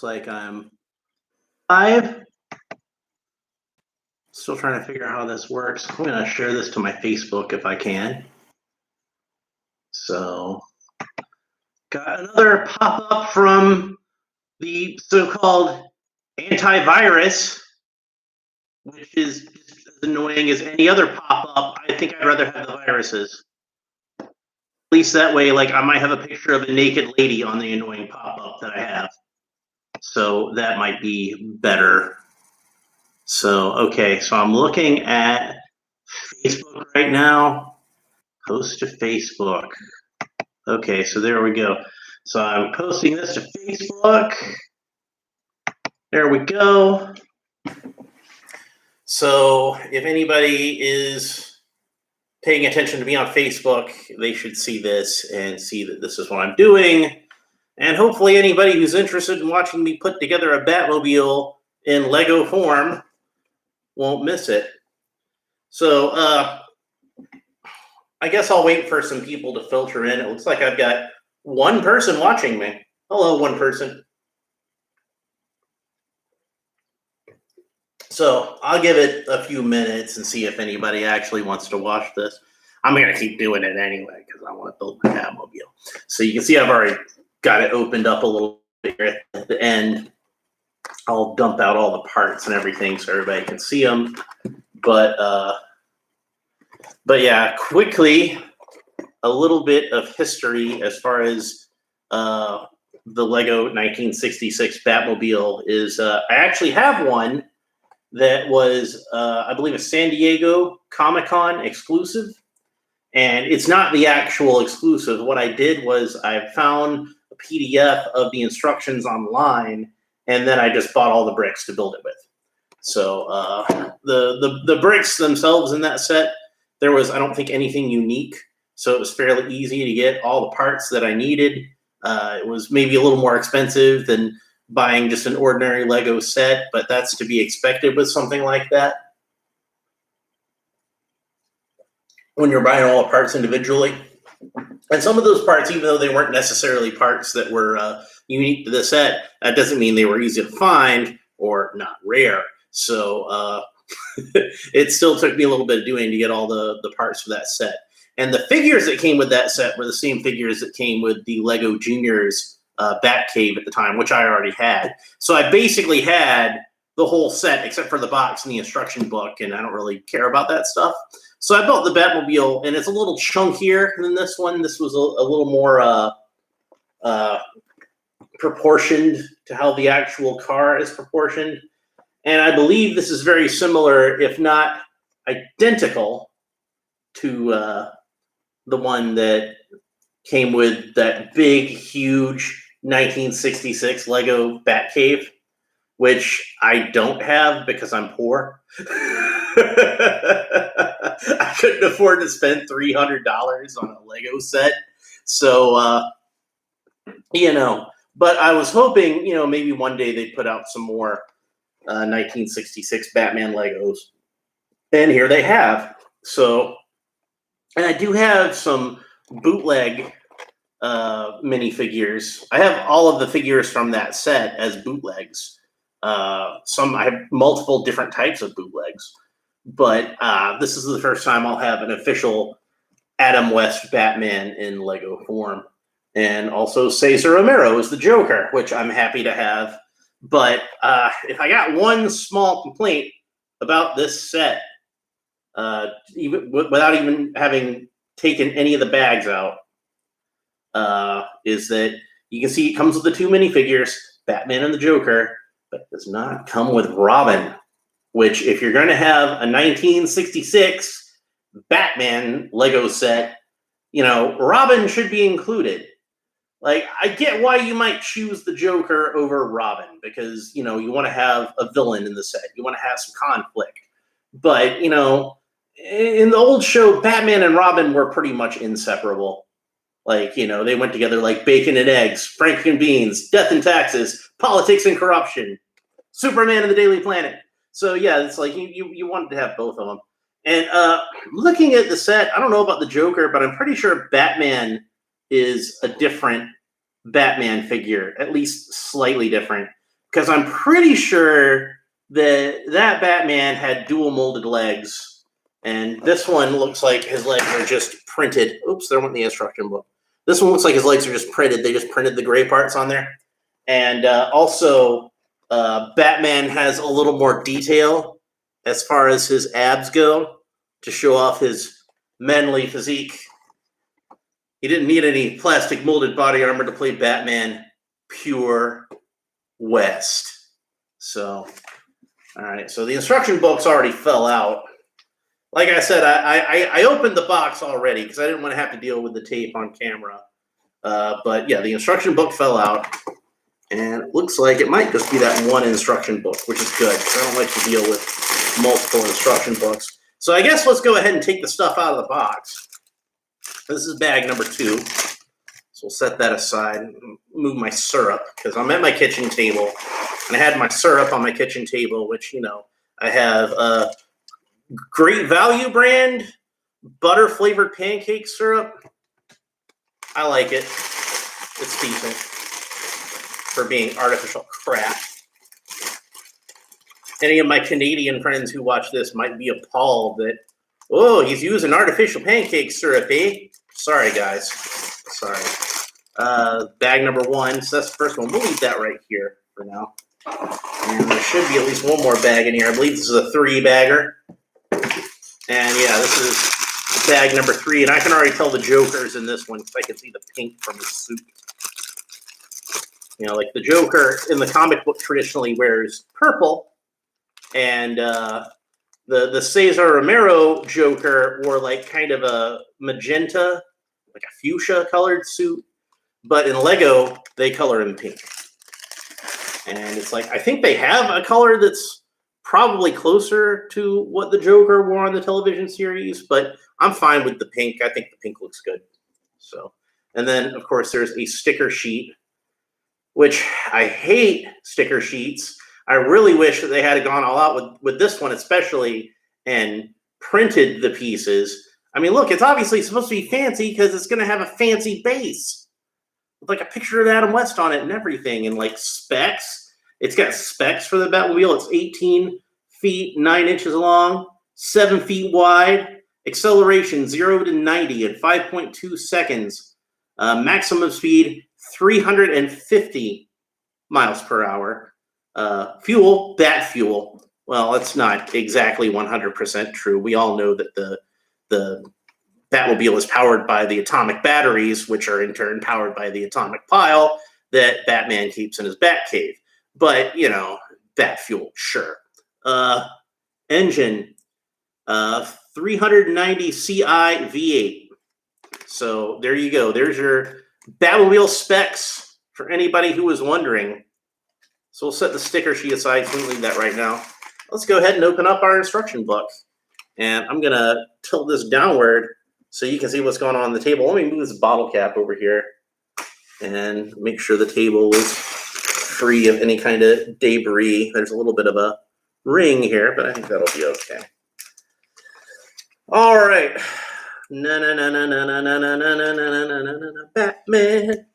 like I'm live. Still trying to figure out how this works. I'm going to share this to my Facebook if I can. So, got another pop-up from the so-called antivirus, which is as annoying as any other pop-up. I think I'd rather have the viruses. At least that way, like, I might have a picture of a naked lady on the annoying pop-up that I have. So that might be better. So, okay, so I'm looking at Facebook right now. Post to Facebook. Okay, so there we go. So I'm posting this to Facebook. There we go. So if anybody is paying attention to me on Facebook, they should see this and see that this is what I'm doing. And hopefully anybody who's interested in watching me put together a Batmobile in Lego form won't miss it. So I guess I'll wait for some people to filter in. It looks like I've got one person watching me. Hello, one person. So I'll give it a few minutes and see if anybody actually wants to watch this. I'm going to keep doing it anyway because I want to build my Batmobile. So you can see I've already got it opened up a little bit here at the end. I'll dump out all the parts and everything so everybody can see them. But yeah, quickly, a little bit of history as far as the Lego 1966 Batmobile is. I actually have one that was, I believe, a San Diego Comic-Con exclusive. And it's not the actual exclusive. What I did was I found a PDF of the instructions online, and then I just bought all the bricks to build it with. So the bricks themselves in that set, there was, I don't think, anything unique. So it was fairly easy to get all the parts that I needed. It was maybe a little more expensive than buying just an ordinary Lego set, but that's to be expected with something like that. When you're buying all the parts individually. And some of those parts, even though they weren't necessarily parts that were unique to the set, that doesn't mean they were easy to find or not rare. So it still took me a little bit of doing to get all the parts for that set. And the figures that came with that set were the same figures that came with the Lego Juniors Batcave at the time, which I already had. So I basically had the whole set except for the box and the instruction book, and I don't really care about that stuff. So I built the Batmobile, and it's a little chunkier than this one. This was a little more proportioned to how the actual car is proportioned. And I believe this is very similar, if not identical, to the one that came with that big, huge 1966 Lego Batcave, which I don't have because I'm poor. I couldn't afford to spend $300 on a Lego set. So, but I was hoping, maybe one day they'd put out some more 1966 Batman Legos. And here they have. So, and I do have some bootleg minifigures. I have all of the figures from that set as bootlegs. I have multiple different types of bootlegs. But this is the first time I'll have an official Adam West Batman in Lego form. And also Cesar Romero is the Joker, which I'm happy to have. But if I got one small complaint about this set, even without even having taken any of the bags out, is that you can see it comes with the two minifigures, Batman and the Joker, but it does not come with Robin. Which, if you're going to have a 1966 Batman Lego set, Robin should be included. Like, I get why you might choose the Joker over Robin, because, you want to have a villain in the set. You want to have some conflict. But, in the old show, Batman and Robin were pretty much inseparable. Like, they went together like bacon and eggs, Frank and beans, death and taxes, politics and corruption, Superman and the Daily Planet. So, yeah, it's like you wanted to have both of them. And looking at the set, I don't know about the Joker, but I'm pretty sure Batman is a different Batman figure, at least slightly different. because I'm pretty sure that Batman had dual molded legs, and this one looks like his legs are just printed. Oops, there went the instruction book. This one looks like his legs are just printed. They just printed the gray parts on there. And also, Batman has a little more detail as far as his abs go to show off his manly physique. He didn't need any plastic molded body armor to play Batman pure West. So, all right. So the instruction books already fell out. Like I said, I opened the box already because I didn't want to have to deal with the tape on camera. But yeah, the instruction book fell out. And it looks like it might just be that one instruction book, which is good because I don't like to deal with multiple instruction books. So I guess let's go ahead and take the stuff out of the box. This is bag number 2. So we'll set that aside and move my syrup because I'm at my kitchen table. And I had my syrup on my kitchen table, which, I have a Great Value brand butter flavored pancake syrup. I like it. It's decent for being artificial crap. Any of my Canadian friends who watch this might be appalled that, oh, he's using artificial pancake syrup, eh? Sorry, guys. Sorry. Bag number 1. So that's the first one. We'll leave that right here for now. And there should be at least one more bag in here. I believe this is a 3-bagger. And yeah, this is bag number 3. And I can already tell the Joker's in this one because I can see the pink from his suit. Like the Joker in the comic book traditionally wears purple, and the Cesar Romero Joker wore like kind of a magenta, like a fuchsia colored suit, but in Lego they color him pink. And it's like I think they have a color that's probably closer to what the Joker wore on the television series, but I'm fine with the pink. I think the pink looks good. So, and then of course there's a sticker sheet, which I hate sticker sheets. I really wish that they had gone all out with this one especially and printed the pieces. I mean, look, it's obviously supposed to be fancy because it's going to have a fancy base with like a picture of Adam West on it and everything, and like specs. It's got specs for the Batmobile. It's 18 feet, 9 inches long, 7 feet wide, acceleration 0 to 90 in 5.2 seconds, maximum speed 350 miles per hour. Fuel, bat fuel. Well, that's not exactly 100% true. We all know that the Batmobile is powered by the atomic batteries, which are in turn powered by the atomic pile that Batman keeps in his Batcave. But, bat fuel, sure. Engine, 390 CI V8. So there you go. There's your Batmobile specs for anybody who was wondering. So we'll set the sticker sheet aside. So we'll leave that right now. Let's go ahead and open up our instruction book. And I'm going to tilt this downward so you can see what's going on the table. Let me move this bottle cap over here and make sure the table is free of any kind of debris. There's a little bit of a ring here, but I think that'll be okay. All right. Batman.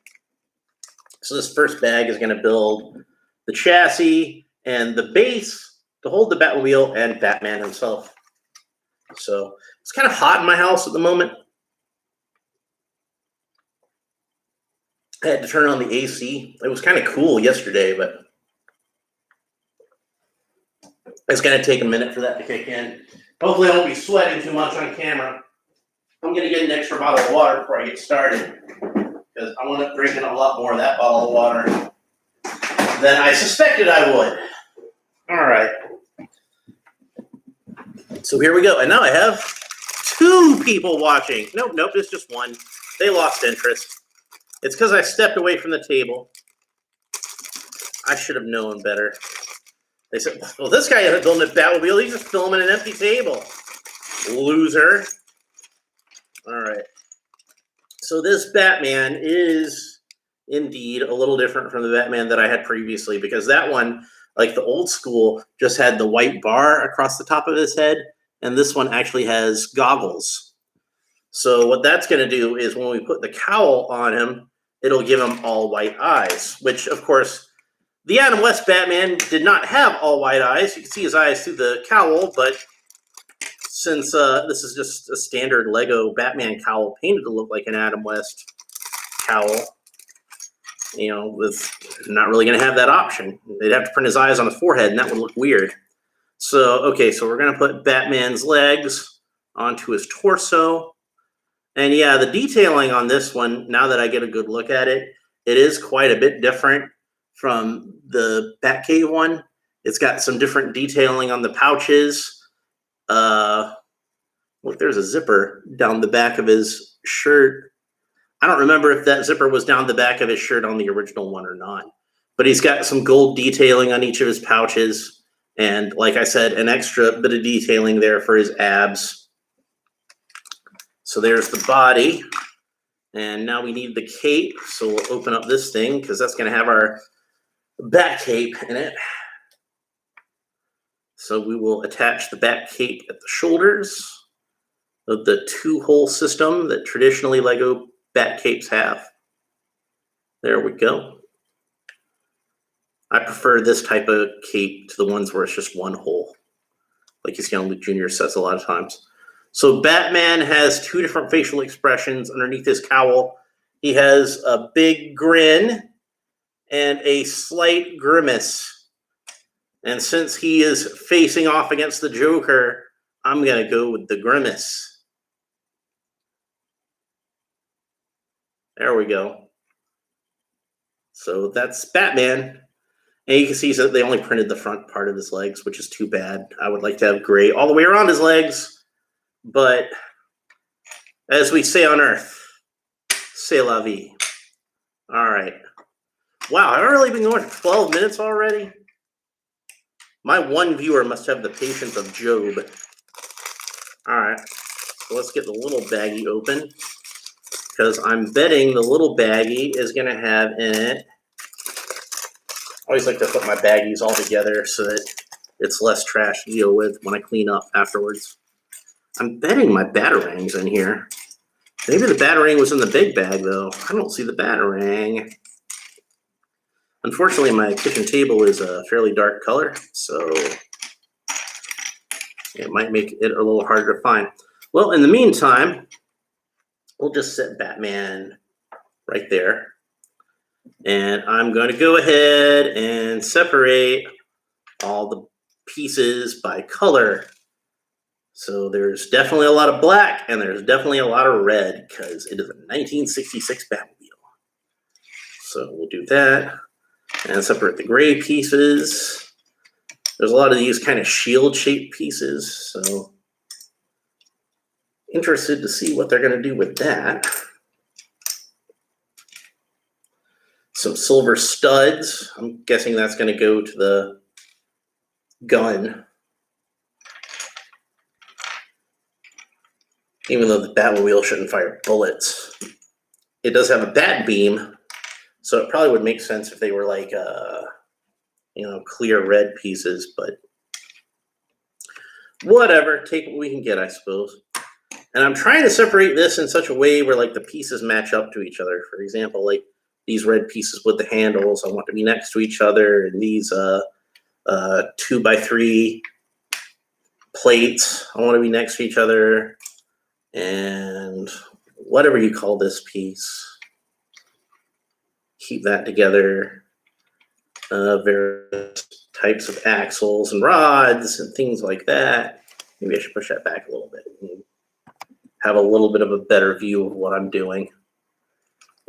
So this first bag is going to build the chassis and the base to hold the Batmobile and Batman himself. So it's kind of hot in my house at the moment. I had to turn on the AC. It was kind of cool yesterday, but it's going to take a minute for that to kick in. Hopefully I won't be sweating too much on camera. I'm going to get an extra bottle of water before I get started because I want to drink a lot more of that bottle of water than I suspected I would. All right. So here we go. And now I have 2 people watching. Nope, it's just one. They lost interest. It's because I stepped away from the table. I should have known better. They said, well, this guy isn't building a Batmobile. He's just filming an empty table. Loser. All right. So this Batman is indeed a little different from the Batman that I had previously because that one, like the old school, just had the white bar across the top of his head. And this one actually has goggles. So what that's going to do is when we put the cowl on him, it'll give him all white eyes, which, of course, The Adam West Batman did not have all white eyes. You can see his eyes through the cowl, but since this is just a standard Lego Batman cowl painted to look like an Adam West cowl, you know, it's not really going to have that option. They'd have to print his eyes on his forehead, and that would look weird. So, okay, so we're going to put Batman's legs onto his torso. And yeah, the detailing on this one, now that I get a good look at it, it is quite a bit different from the Batcave one. It's got some different detailing on the pouches. Look, there's a zipper down the back of his shirt. I don't remember if that zipper was down the back of his shirt on the original one or not. But he's got some gold detailing on each of his pouches. And like I said, an extra bit of detailing there for his abs. So there's the body. And now we need the cape. So we'll open up this thing because that's going to have our bat cape in it. So we will attach the bat cape at the shoulders of the two-hole system that traditionally Lego bat capes have. There we go. I prefer this type of cape to the ones where it's just one hole, like you see on Luke Jr. sets a lot of times. So Batman has two different facial expressions underneath his cowl. He has a big grin and a slight grimace. And since he is facing off against the Joker, I'm going to go with the grimace. There we go. So that's Batman. And you can see that they only printed the front part of his legs, which is too bad. I would like to have gray all the way around his legs. But as we say on Earth, c'est la vie. All right. Wow, I've really been going for 12 minutes already? My one viewer must have the patience of Job. All right. So let's get the little baggie open, because I'm betting the little baggie is going to have in it. I always like to put my baggies all together so that it's less trash to deal with when I clean up afterwards. I'm betting my Batarang's in here. Maybe the Batarang was in the big bag, though. I don't see the Batarang. Unfortunately, my kitchen table is a fairly dark color, so it might make it a little harder to find. Well, in the meantime, we'll just set Batman right there. And I'm going to go ahead and separate all the pieces by color. So there's definitely a lot of black and there's definitely a lot of red because it is a 1966 Batmobile. So we'll do that and separate the gray pieces. There's a lot of these kind of shield-shaped pieces, so interested to see what they're going to do with that. Some silver studs. I'm guessing that's going to go to the gun. Even though the Batmobile shouldn't fire bullets. It does have a bat beam, so it probably would make sense if they were like, clear red pieces, but whatever. Take what we can get, I suppose. And I'm trying to separate this in such a way where like the pieces match up to each other. For example, like these red pieces with the handles, I want to be next to each other, and these 2x3 plates, I want to be next to each other, and whatever you call this piece, keep that together. Various types of axles and rods and things like that. Maybe I should push that back a little bit and have a little bit of a better view of what I'm doing.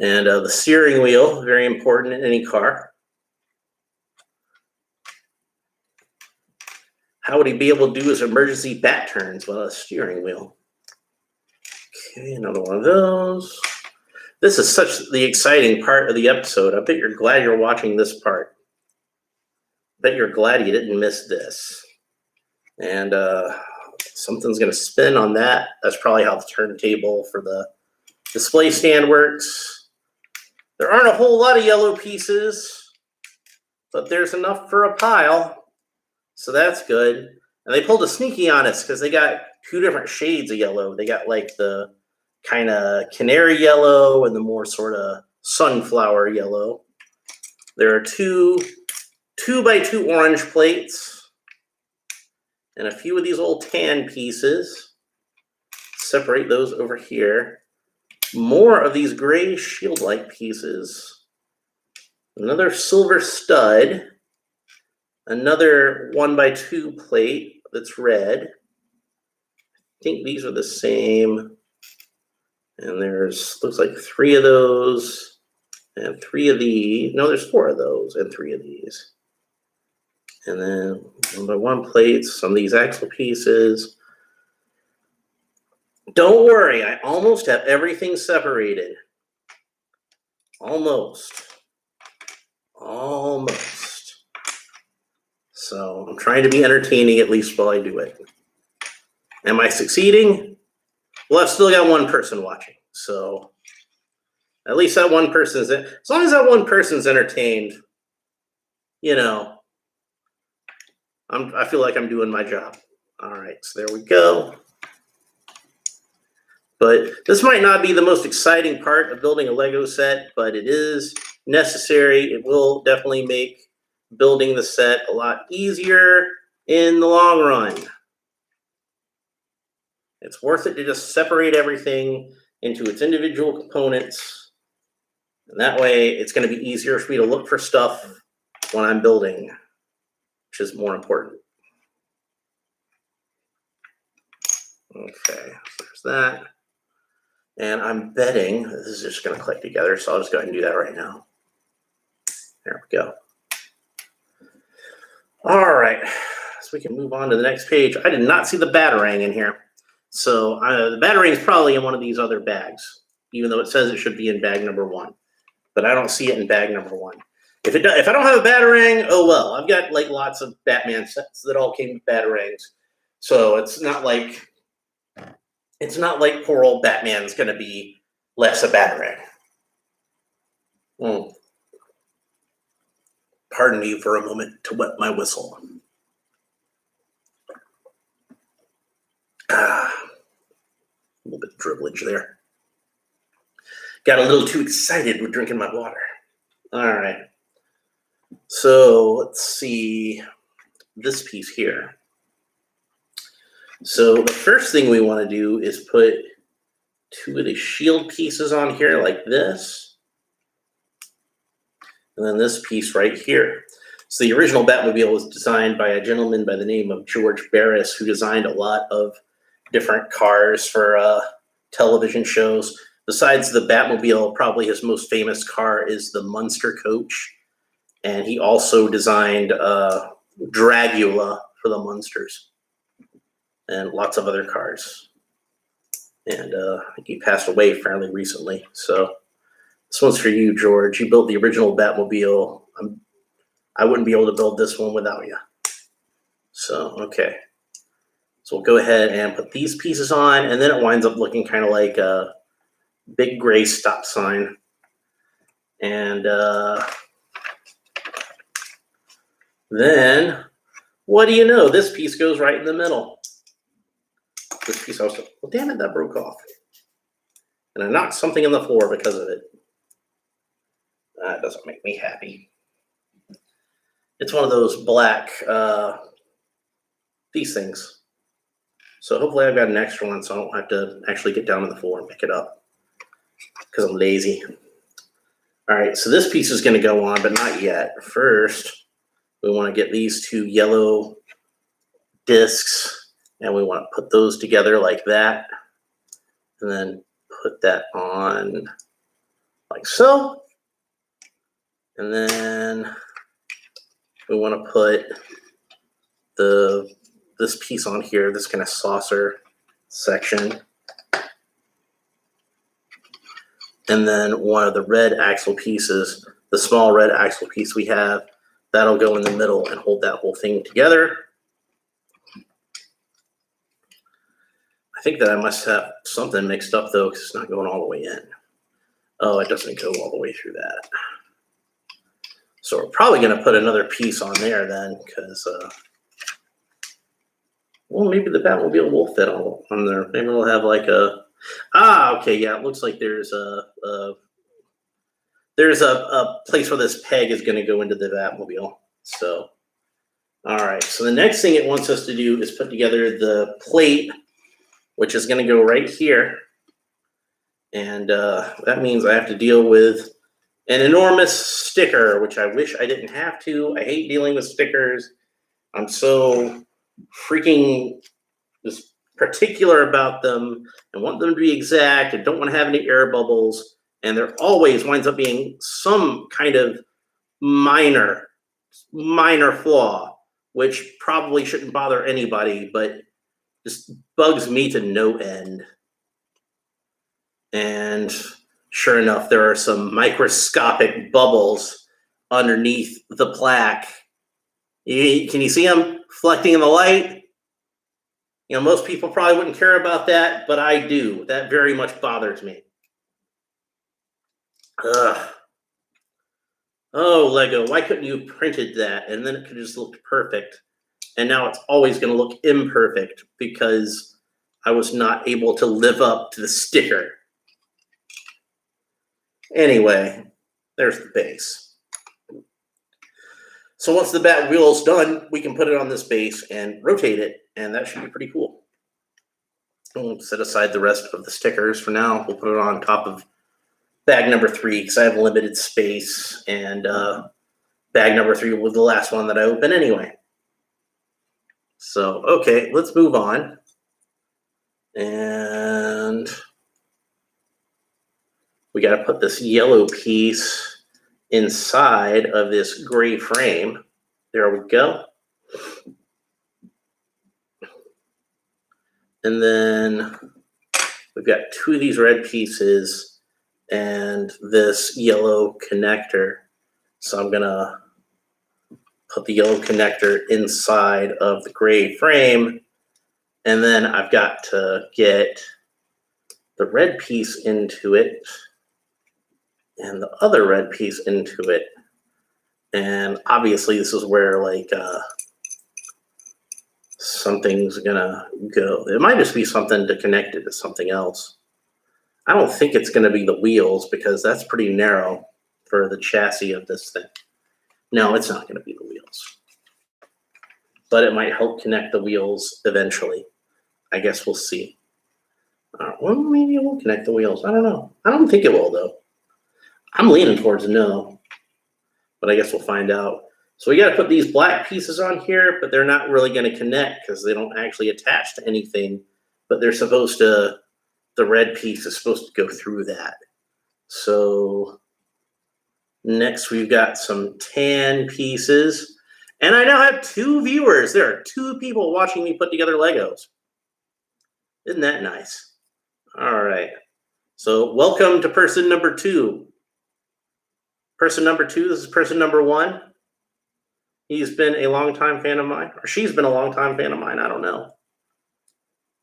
And the steering wheel, very important in any car. How would he be able to do his emergency bat turns without a steering wheel? Okay, another one of those. This is such the exciting part of the episode. I bet you're glad you're watching this part. I bet you're glad you didn't miss this. And something's going to spin on that. That's probably how the turntable for the display stand works. There aren't a whole lot of yellow pieces, but there's enough for a pile. So that's good. And they pulled a sneaky on us because they got two different shades of yellow. They got like the kind of canary yellow and the more sort of sunflower yellow. There are two 2x2 orange plates, and a few of these old tan pieces. Separate those over here. More of these gray shield-like pieces. Another silver stud. Another 1x2 plate that's red. I think these are the same. And there's, looks like 3 of those and 3 of these. No, there's 4 of those and 3 of these. And then 1x1 plates, some of these axle pieces. Don't worry, I almost have everything separated. Almost. So I'm trying to be entertaining at least while I do it. Am I succeeding? Well, I've still got one person watching. So at least that one person's in. As long as that one person's entertained, you know, I feel like I'm doing my job. All right, so there we go. But this might not be the most exciting part of building a Lego set, but it is necessary. It will definitely make building the set a lot easier in the long run. It's worth it to just separate everything into its individual components. And that way it's going to be easier for me to look for stuff when I'm building, which is more important. Okay, so there's that. And I'm betting this is just going to click together, so I'll just go ahead and do that right now. There we go. All right, so we can move on to the next page. I did not see the Batarang in here. So the Batarang is probably in one of these other bags, even though it says it should be in bag number 1. But I don't see it in bag number 1. If I don't have a Batarang, oh well. I've got like lots of Batman sets that all came with Batarangs. So it's not like poor old Batman's going to be less a Batarang. Pardon me for a moment to wet my whistle. A little bit of dribblage there. Got a little too excited with drinking my water. All right. So let's see this piece here. So the first thing we want to do is put 2 of the shield pieces on here like this. And then this piece right here. So the original Batmobile was designed by a gentleman by the name of George Barris, who designed a lot of different cars for television shows. Besides the Batmobile, probably his most famous car is the Munster coach. And he also designed Dragula for the Munsters and lots of other cars. And I think he passed away fairly recently. So this one's for you, George. You built the original Batmobile. I wouldn't be able to build this one without you. So, okay. So we'll go ahead and put these pieces on, and then it winds up looking kind of like a big gray stop sign. And then, what do you know? This piece goes right in the middle. This piece also, well, damn it, that broke off. And I knocked something on the floor because of it. That doesn't make me happy. It's one of those black, these things. So hopefully I've got an extra one so I don't have to actually get down on the floor and pick it up because I'm lazy. All right, so this piece is going to go on, but not yet. First, we want to get these 2 yellow discs, and we want to put those together like that, and then put that on like so. And then we want to put this piece on here, this kind of saucer section. And then one of the red axle pieces, the small red axle piece we have, that'll go in the middle and hold that whole thing together. I think that I must have something mixed up though, because it's not going all the way in. Oh, it doesn't go all the way through that. So we're probably going to put another piece on there then, because, well, maybe the Batmobile will fit on there. Maybe we'll have like a, okay, yeah, it looks like there's a place where this peg is going to go into the Batmobile. So, all right. So the next thing it wants us to do is put together the plate, which is going to go right here. And that means I have to deal with an enormous sticker, which I wish I didn't have to. I hate dealing with stickers. I'm so freaking just particular about them and want them to be exact and don't want to have any air bubbles. And there always winds up being some kind of minor flaw, which probably shouldn't bother anybody, but just bugs me to no end. And sure enough, there are some microscopic bubbles underneath the plaque. Can you see them reflecting in the light? You know, most people probably wouldn't care about that, but I do. That very much bothers me. Ugh. Oh, Lego, why couldn't you have printed that? And then it could just look perfect. And now it's always going to look imperfect because I was not able to live up to the sticker. Anyway, there's the base. So once the Batmobile is done, we can put it on this base and rotate it, and that should be pretty cool. We'll set aside the rest of the stickers for now. We'll put it on top of bag number 3 because I have limited space, and bag number 3 was the last one that I opened anyway. So, okay, let's move on. And we got to put this yellow piece inside of this gray frame. There we go. And then we've got 2 of these red pieces and this yellow connector. So I'm going to put the yellow connector inside of the gray frame. And then I've got to get the red piece into it and the other red piece into it. And obviously this is where like something's gonna go. It might just be something to connect it to something else. I don't think it's gonna be the wheels because that's pretty narrow for the chassis of this thing. No, it's not gonna be the wheels. But it might help connect the wheels eventually. I guess we'll see. Well, maybe it will connect the wheels. I don't know. I don't think it will though. I'm leaning towards no, but I guess we'll find out. So we got to put these black pieces on here, but they're not really going to connect because they don't actually attach to anything, but they're supposed to, the red piece is supposed to go through that. So next we've got some tan pieces, and I now have 2 viewers. There are 2 people watching me put together Legos. Isn't that nice? All right. So welcome to person number 2. Person number 2, this is person number 1. He's been a longtime fan of mine, or she's been a longtime fan of mine. I don't know.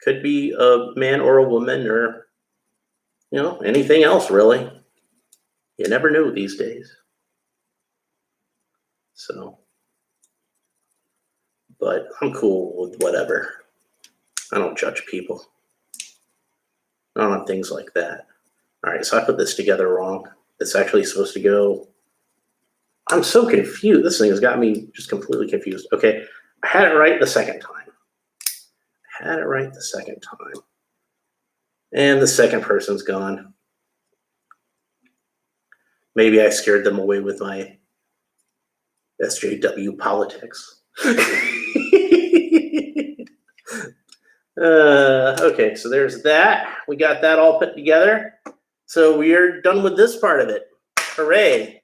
Could be a man or a woman or, you know, anything else really. You never know these days. So, but I'm cool with whatever. I don't judge people. I don't have things like that. All right, so I put this together wrong. It's actually supposed to go. I'm so confused. This thing has got me just completely confused. Okay, I had it right the second time. And the second person's gone. Maybe I scared them away with my SJW politics. Okay, so there's that. We got that all put together. So we are done with this part of it. Hooray.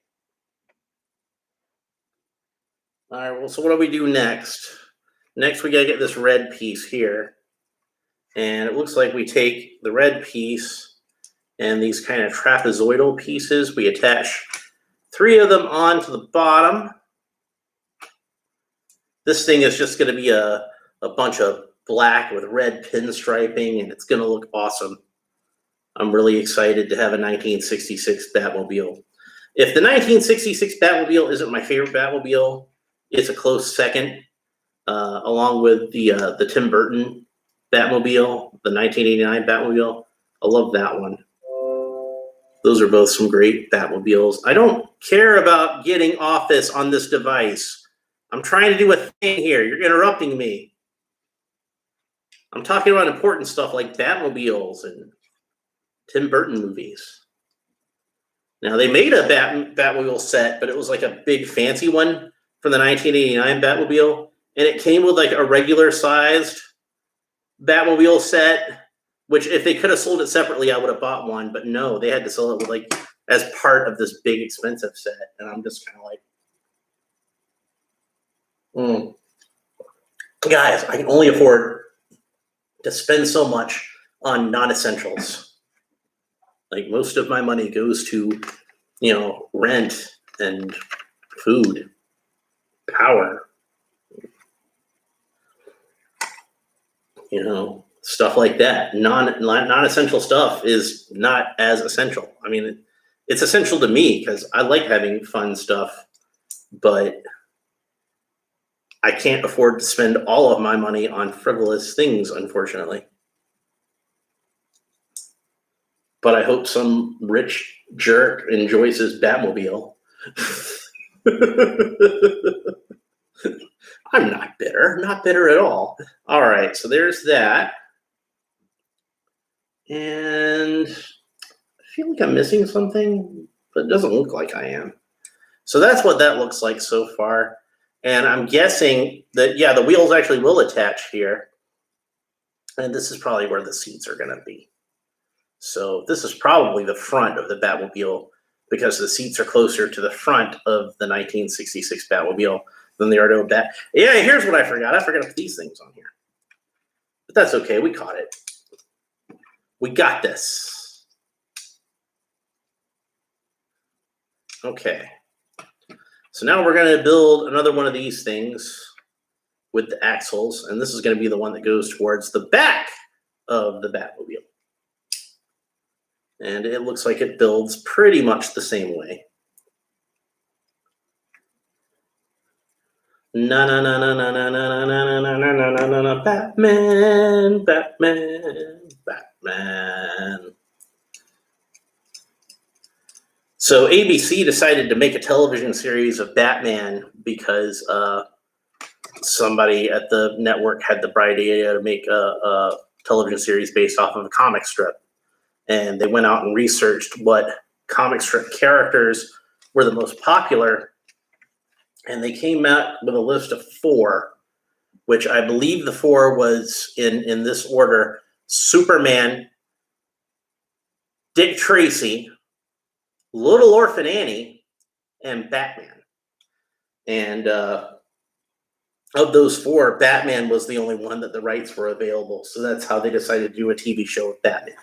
All right, well, so what do we do next? Next, we got to get this red piece here. And it looks like we take the red piece and these kind of trapezoidal pieces. We attach 3 of them onto the bottom. This thing is just going to be a bunch of black with red pinstriping, and it's going to look awesome. I'm really excited to have a 1966 Batmobile. If the 1966 Batmobile isn't my favorite Batmobile, it's a close second, along with the Tim Burton Batmobile, the 1989 Batmobile. I love that one. Those are both some great Batmobiles. I don't care about getting Office on this device. I'm trying to do a thing here. You're interrupting me. I'm talking about important stuff like Batmobiles and Tim Burton movies. Now, they made a Batmobile set, but it was like a big fancy one from the 1989 Batmobile. And it came with like a regular sized Batmobile set, which if they could have sold it separately, I would have bought one. But no, they had to sell it with like as part of this big expensive set. And I'm just kind of like, guys, I can only afford to spend so much on non-essentials. Like most of my money goes to, rent and food, power, stuff like that. Non-essential stuff is not as essential. I mean, it's essential to me because I like having fun stuff, but I can't afford to spend all of my money on frivolous things, unfortunately. But I hope some rich jerk enjoys his Batmobile. I'm not bitter at all. All right, so there's that. And I feel like I'm missing something, but it doesn't look like I am. So that's what that looks like so far. And I'm guessing that, yeah, the wheels actually will attach here. And this is probably where the seats are going to be. So this is probably the front of the Batmobile because the seats are closer to the front of the 1966 Batmobile than they are to a Bat. Yeah, here's what I forgot. I forgot to put these things on here. But that's okay. We caught it. We got this. Okay. So now we're going to build another one of these things with the axles. And this is going to be the one that goes towards the back of the Batmobile. And it looks like it builds pretty much the same way. Batman, Batman, Batman. So ABC decided to make a television series of Batman because somebody at the network had the bright idea to make a television series based off of a comic strip. And they went out and researched what comic strip characters were the most popular. And they came out with a list of 4, which I believe the 4 was in this order: Superman, Dick Tracy, Little Orphan Annie, and Batman. And of those 4, Batman was the only one that the rights were available. So that's how they decided to do a TV show of Batman.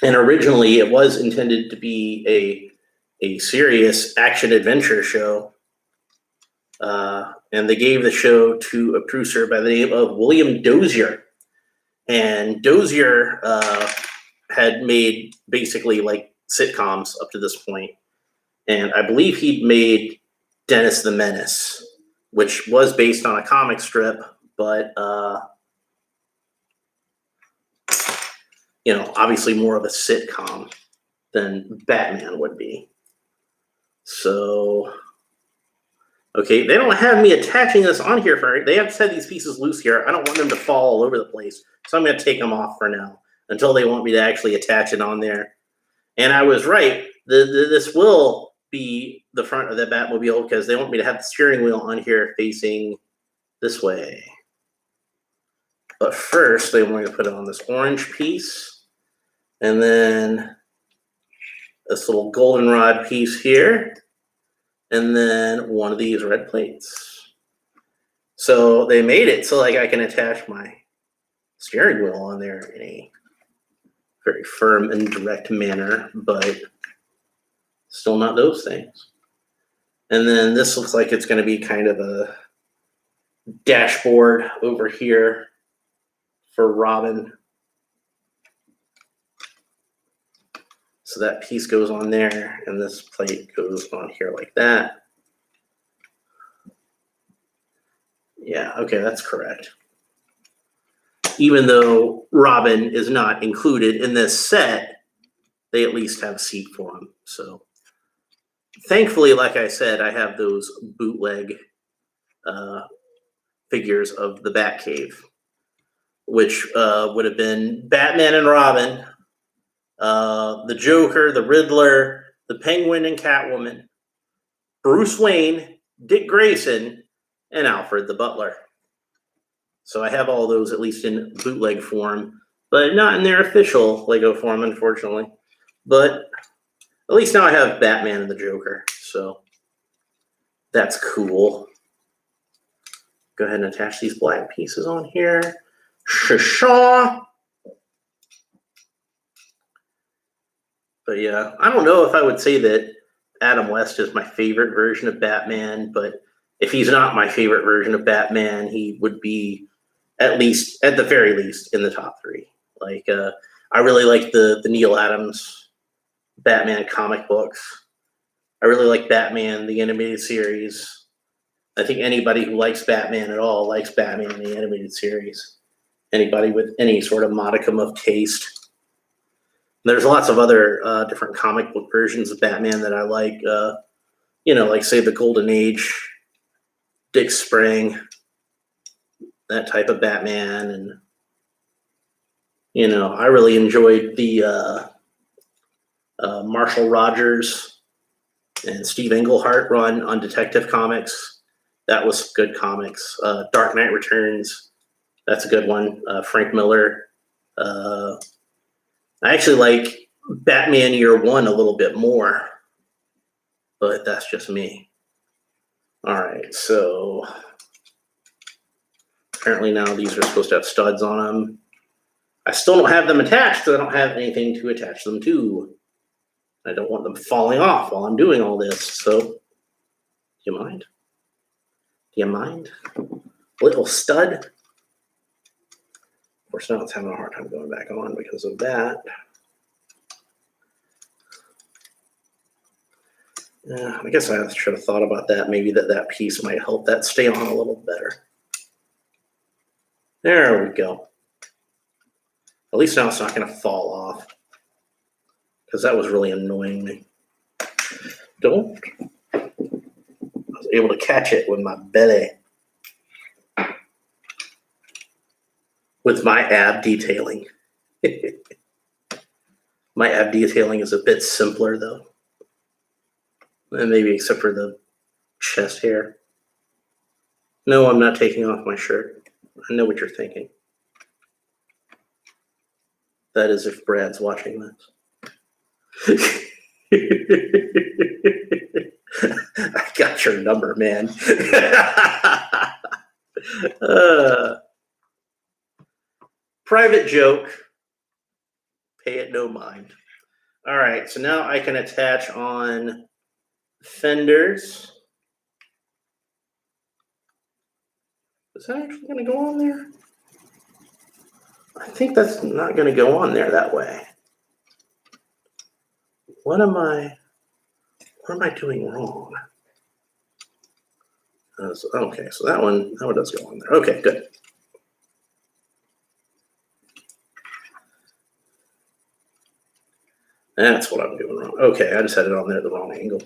And originally, it was intended to be a serious action-adventure show. And they gave the show to a producer by the name of William Dozier. And Dozier had made basically like sitcoms up to this point. And I believe he'd made Dennis the Menace, which was based on a comic strip, but obviously more of a sitcom than Batman would be. So, okay, they don't have me attaching this on here they have set these pieces loose here. I don't want them to fall all over the place. So I'm going to take them off for now until they want me to actually attach it on there. And I was right. This will be the front of the Batmobile because they want me to have the steering wheel on here facing this way. But first, they want me to put it on this orange piece. And then this little goldenrod piece here. And then one of these red plates. So they made it so like I can attach my steering wheel on there in a very firm and direct manner, but still not those things. And then this looks like it's going to be kind of a dashboard over here for Robin. So that piece goes on there, and this plate goes on here like that. Yeah, okay, that's correct. Even though Robin is not included in this set, they at least have a seat for him. So Thankfully, like I said, I have those bootleg figures of the Batcave, which would have been Batman and Robin, the Joker, the Riddler, the Penguin and Catwoman, Bruce Wayne, Dick Grayson, and Alfred the Butler. So I have all those at least in bootleg form, but not in their official Lego form, unfortunately. But at least now I have Batman and the Joker, so that's cool. Go ahead and attach these black pieces on here. Shashaw. But yeah, I don't know if I would say that Adam West is my favorite version of Batman, but if he's not my favorite version of Batman, he would be at the very least, in the top three. Like, I really like the Neil Adams Batman comic books. I really like Batman, the animated series. I think anybody who likes Batman at all likes Batman, the animated series. Anybody with any sort of modicum of taste. There's lots of other different comic book versions of Batman that I like. Like, say, the Golden Age, Dick Sprang, that type of Batman. And, I really enjoyed the Marshall Rogers and Steve Englehart run on Detective Comics. That was good comics. Dark Knight Returns, that's a good one. Frank Miller. I actually like Batman Year One a little bit more, but that's just me. All right, so apparently now these are supposed to have studs on them. I still don't have them attached because I don't have anything to attach them to. I don't want them falling off while I'm doing all this, so do you mind? Do you mind? Little stud. Of course, now it's having a hard time going back on because of that. I guess I should have thought about that. Maybe that piece might help that stay on a little better. There we go. At least now it's not going to fall off, because that was really annoying me. I was able to catch it with my belly. With my ab detailing. My ab detailing is a bit simpler, though. And maybe except for the chest hair. No, I'm not taking off my shirt. I know what you're thinking. That is if Brad's watching this. I got your number, man. Private joke. Pay it no mind. All right, so now I can attach on fenders. Is that actually going to go on there? I think that's not going to go on there that way. What am I doing wrong? Okay, so that one does go on there. Okay, good. That's what I'm doing wrong. Okay, I just had it on there at the wrong angle.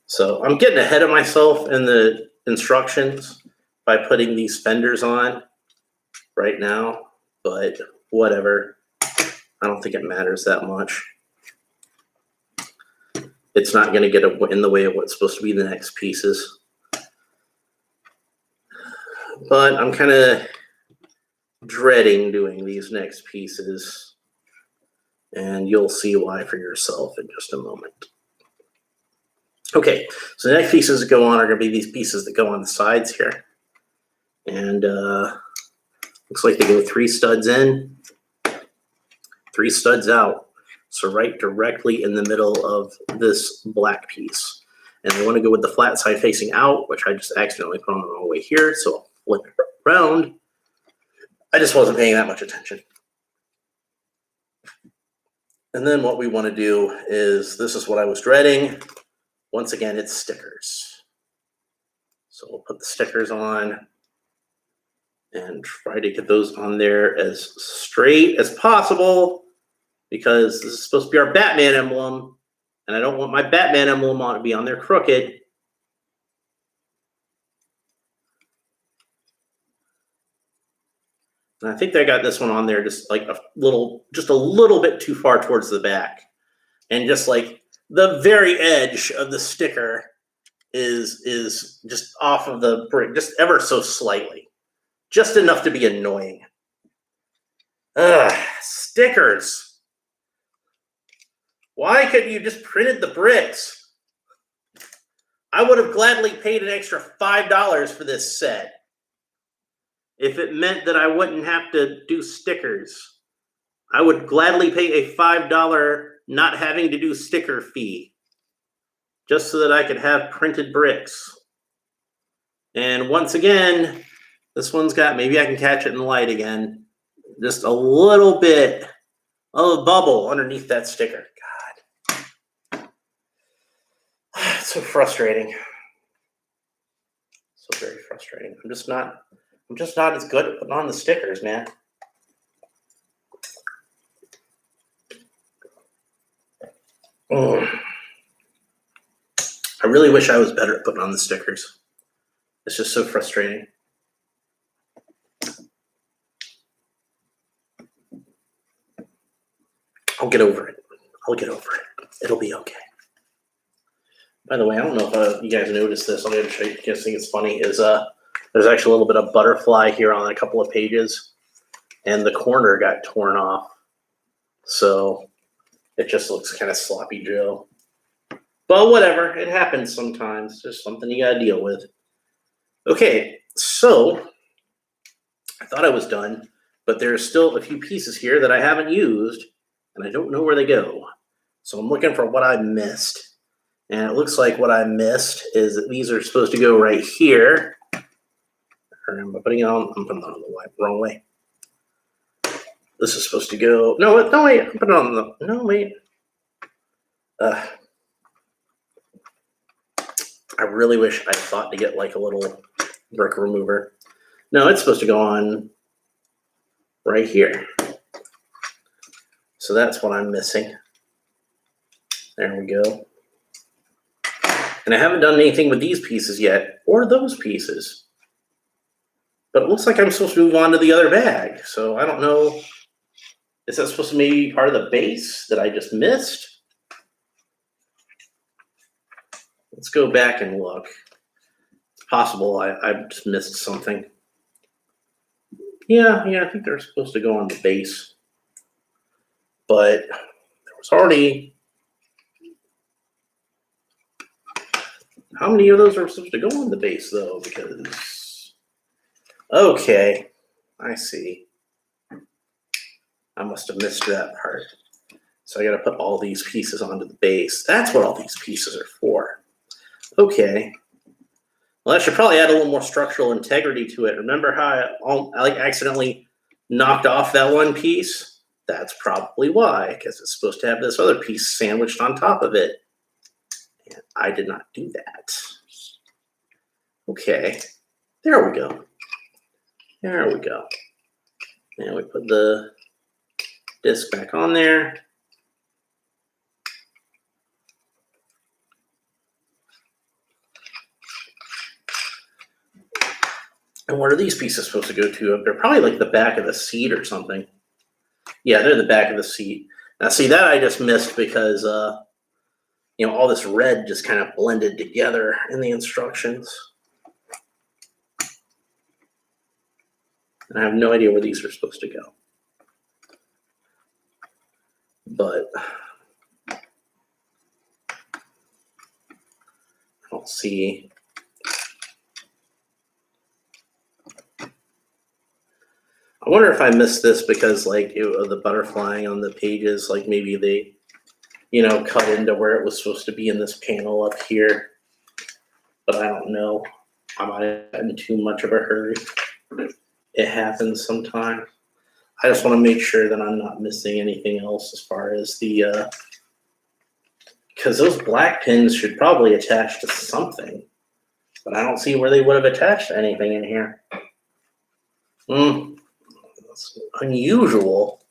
So I'm getting ahead of myself in the instructions by putting these fenders on right now, but whatever. I don't think it matters that much. It's not going to get in the way of what's supposed to be the next pieces. But I'm kind of dreading doing these next pieces, and you'll see why for yourself in just a moment. Okay, so the next pieces that go on are going to be these pieces that go on the sides here. And looks like they go 3 studs in, 3 studs out. So right directly in the middle of this black piece. And I want to go with the flat side facing out, which I just accidentally put on the wrong way here. So I'll flip it around. I just wasn't paying that much attention. And then what we want to do is, this is what I was dreading. Once again, it's stickers. So we'll put the stickers on and try to get those on there as straight as possible, because this is supposed to be our Batman emblem, And I don't want my Batman emblem to be on there crooked. And I think I got this one on there just like just a little bit too far towards the back. And just like the very edge of the sticker is just off of the brick, just ever so slightly. Just enough to be annoying. Ugh, stickers. Why couldn't you just printed the bricks? I would have gladly paid an extra $5 for this set if it meant that I wouldn't have to do stickers. I would gladly pay a $5 not having to do sticker fee just so that I could have printed bricks. And once again, this one's got, maybe I can catch it in the light again, just a little bit of a bubble underneath that sticker. God. It's so frustrating. So very frustrating. I'm just not as good at putting on the stickers, man. I really wish I was better at putting on the stickers. It's just so frustrating. I'll get over it. It'll be okay. By the way, I don't know if you guys noticed this. I'm going to show you. You guys think it's funny. There's actually a little bit of butterfly here on a couple of pages, and the corner got torn off. So it just looks kind of sloppy Joe. But whatever, it happens sometimes. It's just something you gotta deal with. Okay, so I thought I was done, but there's still a few pieces here that I haven't used, and I don't know where they go. So I'm looking for what I missed. And it looks like what I missed is that these are supposed to go right here. Or am I putting it on? I'm putting it on the wrong way. This is supposed to go. No, wait. I'm putting it on the. No, wait. I really wish I thought to get like a little brick remover. No, it's supposed to go on right here. So that's what I'm missing. There we go. And I haven't done anything with these pieces yet, or those pieces. But it looks like I'm supposed to move on to the other bag. So I don't know. Is that supposed to be part of the base that I just missed? Let's go back and look. It's possible I just missed something. Yeah, I think they're supposed to go on the base. But there was already... How many of those are supposed to go on the base, though? Because... Okay, I see. I must have missed that part. So I got to put all these pieces onto the base. That's what all these pieces are for. Okay. Well, I should probably add a little more structural integrity to it. Remember how I like accidentally knocked off that one piece? That's probably why, because it's supposed to have this other piece sandwiched on top of it. And I did not do that. Okay. There we go. There we go. And we put the disc back on there. And what are these pieces supposed to go to? They're probably like the back of the seat or something. Yeah, they're the back of the seat. Now, see, that I just missed because, all this red just kind of blended together in the instructions. And I have no idea where these are supposed to go. But I don't see... I wonder if I missed this because, like, the butterflying on the pages, like maybe they, cut into where it was supposed to be in this panel up here. But I don't know. I might have been in too much of a hurry. It happens sometimes. I just want to make sure that I'm not missing anything else as far as the, because those black pins should probably attach to something. But I don't see where they would have attached anything in here. That's unusual.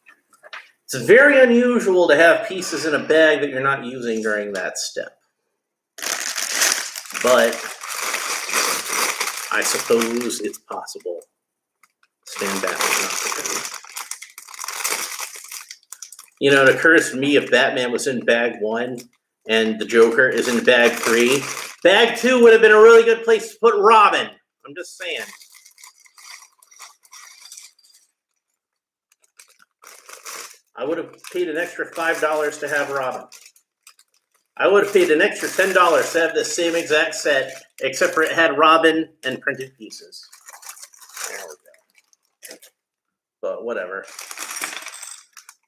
It's very unusual to have pieces in a bag that you're not using during that step. But I suppose it's possible. Stand back. You know, it occurs to me if Batman was in bag 1 and the Joker is in bag 3, bag 2 would have been a really good place to put Robin. I'm just saying. I would have paid an extra $5 to have Robin. I would have paid an extra $10 to have the same exact set, except for it had Robin and printed pieces. There we go. But whatever.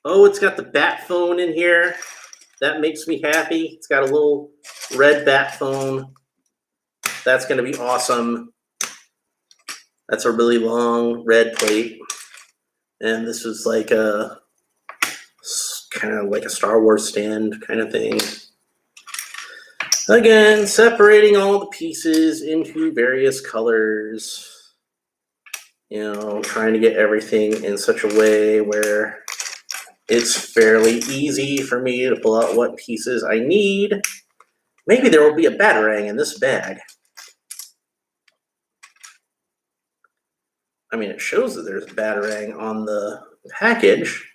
Oh, it's got the bat phone in here. That makes me happy. It's got a little red bat phone. That's going to be awesome. That's a really long red plate. And this is like a kind of like a Star Wars stand kind of thing. Again, separating all the pieces into various colors. You know, trying to get everything in such a way where it's fairly easy for me to pull out what pieces I need. Maybe there will be a Batarang in this bag. I mean, it shows that there's a Batarang on the package.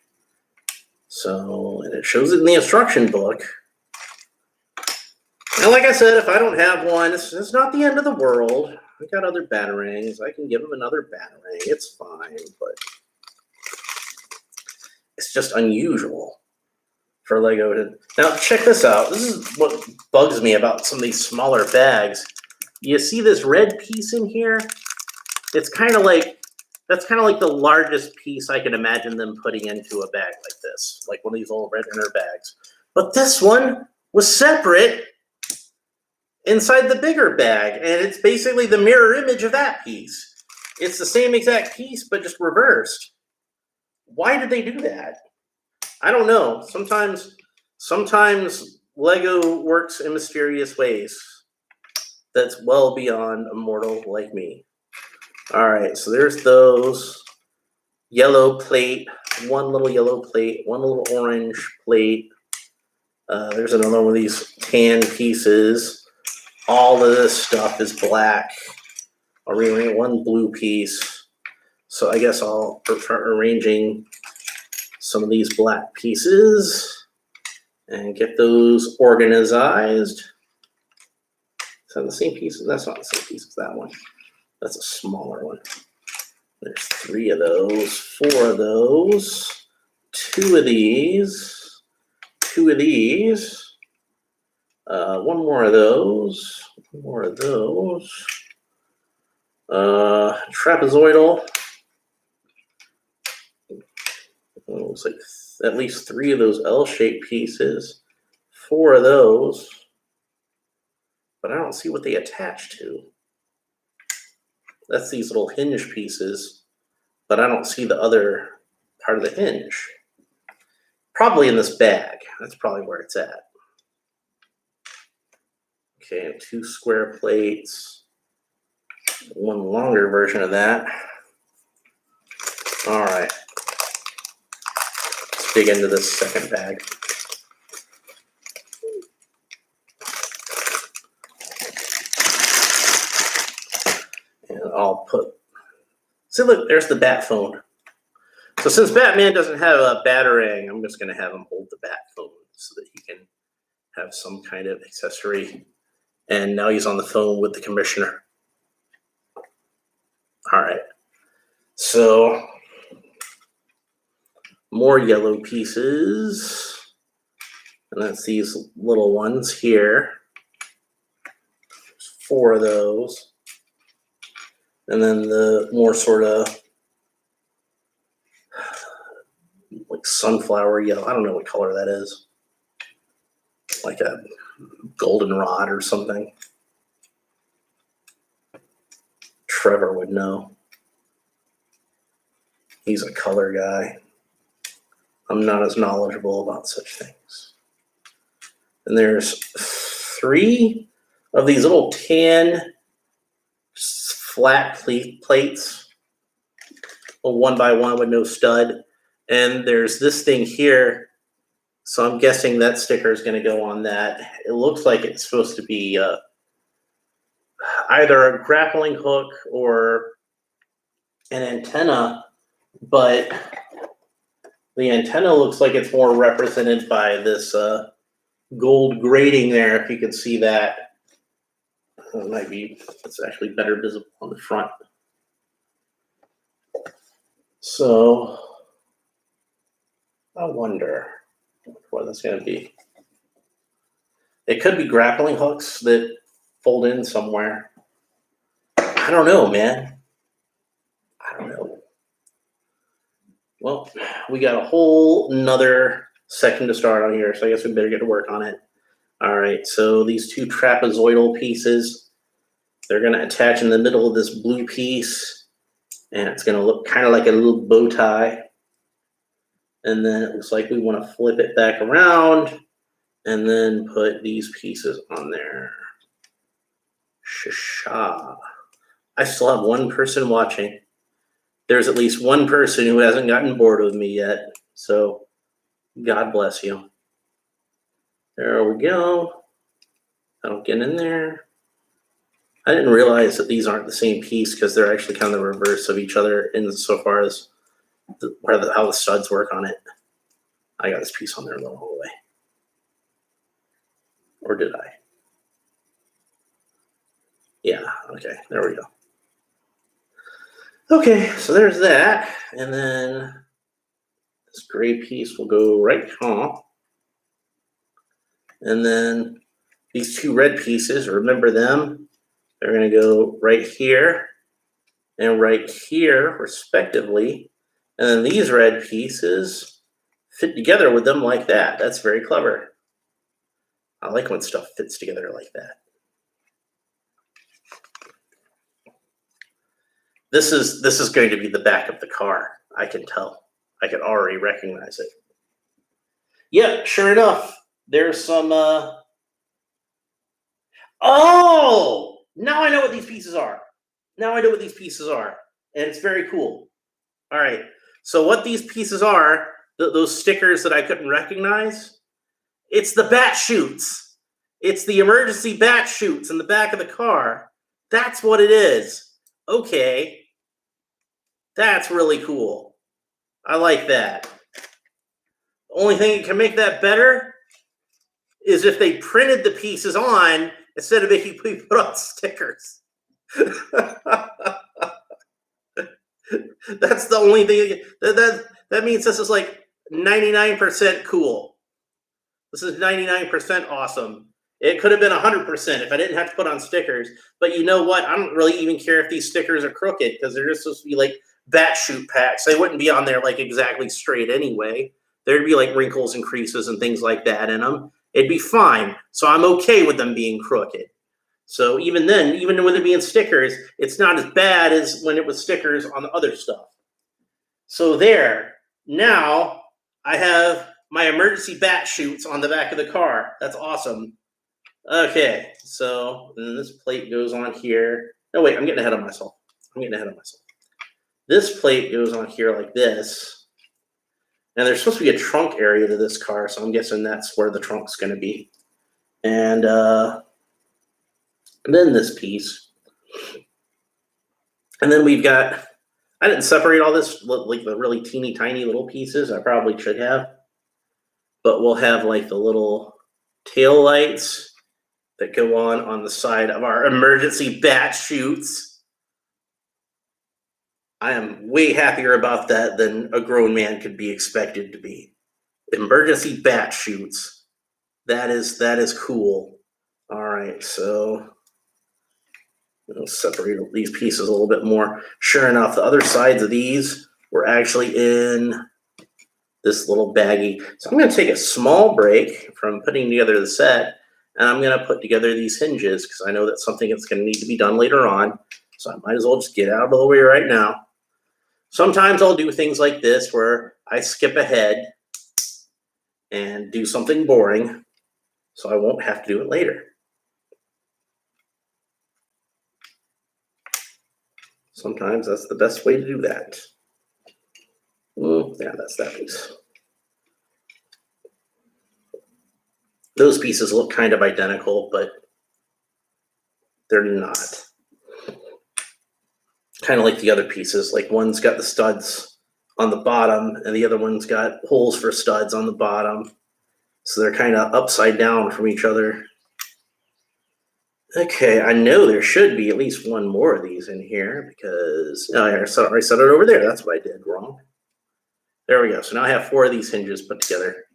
So, and it shows it in the instruction book. And like I said, if I don't have one, it's not the end of the world. I got other Batarangs. I can give them another Batarang. It's fine, but it's just unusual for Lego to... Now, check this out. This is what bugs me about some of these smaller bags. You see this red piece in here? It's kind of like... That's kind of like the largest piece I can imagine them putting into a bag like this. Like one of these old red inner bags. But this one was separate inside the bigger bag. And it's basically the mirror image of that piece. It's the same exact piece, but just reversed. Why did they do that? I don't know. Sometimes Lego works in mysterious ways. That's well beyond a mortal like me. All right, so there's those. Yellow plate, one little yellow plate, one little orange plate. There's another one of these tan pieces. All of this stuff is black. I'll rearrange one blue piece. So I guess I'll start arranging some of these black pieces and get those organized. Is that the same piece? That's not the same piece as that one. That's a smaller one. There's 3 of those, 4 of those, 2 of these, 2 of these, 1 more of those, 1 more of those, trapezoidal. Looks like at least 3 of those L-shaped pieces, 4 of those, but I don't see what they attach to. That's these little hinge pieces, but I don't see the other part of the hinge. Probably in this bag. That's probably where it's at. Okay, 2 square plates. 1 longer version of that. All right. Let's dig into this second bag. I'll put, see, look, there's the bat phone. So since Batman doesn't have a Batarang, I'm just going to have him hold the bat phone so that he can have some kind of accessory. And now he's on the phone with the commissioner. All right. So more yellow pieces. And that's these little ones here. There's 4 of those. And then the more sort of like sunflower yellow. I don't know what color that is. Like a goldenrod or something. Trevor would know. He's a color guy. I'm not as knowledgeable about such things. And there's 3 of these little tan flat plates, 1 by 1 with no stud, And there's this thing here. So I'm guessing that sticker is going to go on that. It looks like it's supposed to be either a grappling hook or an antenna, but the antenna looks like it's more represented by this gold grating there, if you can see that. It might be, it's actually better visible on the front. So I wonder what that's going to be. It could be grappling hooks that fold in somewhere. I don't know, man. I don't know. Well, we got a whole nother section to start on here, so I guess we better get to work on it. All right, so these two trapezoidal pieces, they're going to attach in the middle of this blue piece, and it's going to look kind of like a little bow tie. And then it looks like we want to flip it back around and then put these pieces on there. Shasha. I still have one person watching. There's at least one person who hasn't gotten bored with me yet. So God bless you. There we go. That'll get in there. I didn't realize that these aren't the same piece because they're actually kind of the reverse of each other insofar as how the studs work on it. I got this piece on there the whole way. Or did I? Yeah, okay, there we go. Okay, so there's that. And then this gray piece will go right on. And then these two red pieces, remember them? They're going to go right here and right here, respectively. And then these red pieces fit together with them like that. That's very clever. I like when stuff fits together like that. This is going to be the back of the car. I can tell. I can already recognize it. Yeah, sure enough. There's some oh! Now I know what these pieces are. Now I know what these pieces are. And it's very cool. All right. So what these pieces are, those stickers that I couldn't recognize, it's the bat chutes. It's the emergency bat chutes in the back of the car. That's what it is. Okay. That's really cool. I like that. The only thing that can make that better is if they printed the pieces on instead of making people put on stickers. That's the only thing that means this is like 99% cool. This is 99% awesome. It could have been 100% if I didn't have to put on stickers. But you know what? I don't really even care if these stickers are crooked because they're just supposed to be like bat chute packs. They wouldn't be on there like exactly straight anyway. There'd be like wrinkles and creases and things like that in them. It'd be fine. So I'm okay with them being crooked. So even then, even with it being stickers, it's not as bad as when it was stickers on the other stuff. So there. Now I have my emergency bat chutes on the back of the car. That's awesome. Okay, so then this plate goes on here. No, wait, I'm getting ahead of myself. This plate goes on here like this. And there's supposed to be a trunk area to this car, so I'm guessing that's where the trunk's going to be. And then this piece. And then we've got, I didn't separate all this, like the really teeny tiny little pieces. I probably should have. But we'll have like the little tail lights that go on the side of our emergency bat chutes. I am way happier about that than a grown man could be expected to be. Emergency bat chutes. That is cool. All right, so we'll separate these pieces a little bit more. Sure enough, the other sides of these were actually in this little baggie. So I'm going to take a small break from putting together the set, and I'm going to put together these hinges because I know that's something that's going to need to be done later on. So I might as well just get out of the way right now. Sometimes I'll do things like this where I skip ahead and do something boring so I won't have to do it later. Sometimes that's the best way to do that. Yeah, that's that piece. Those pieces look kind of identical, but they're not. Kind of like the other pieces. Like one's got the studs on the bottom, and the other one's got holes for studs on the bottom. So they're kind of upside down from each other. Okay, I know there should be at least one more of these in here because I set it over there. That's what I did wrong. There we go. So now I have 4 of these hinges put together.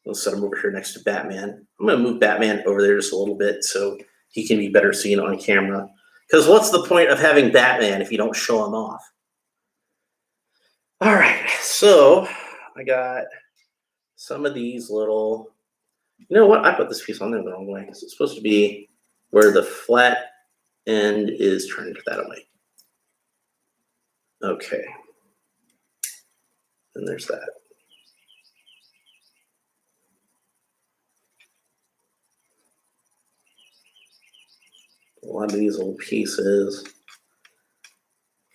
We'll set them over here next to Batman. I'm going to move Batman over there just a little bit so he can be better seen on camera. Because what's the point of having Batman if you don't show him off? All right, so I got some of these little. You know what? I put this piece on there the wrong way. It's supposed to be where the flat end is turned that way. Okay. And there's that. A lot of these little pieces.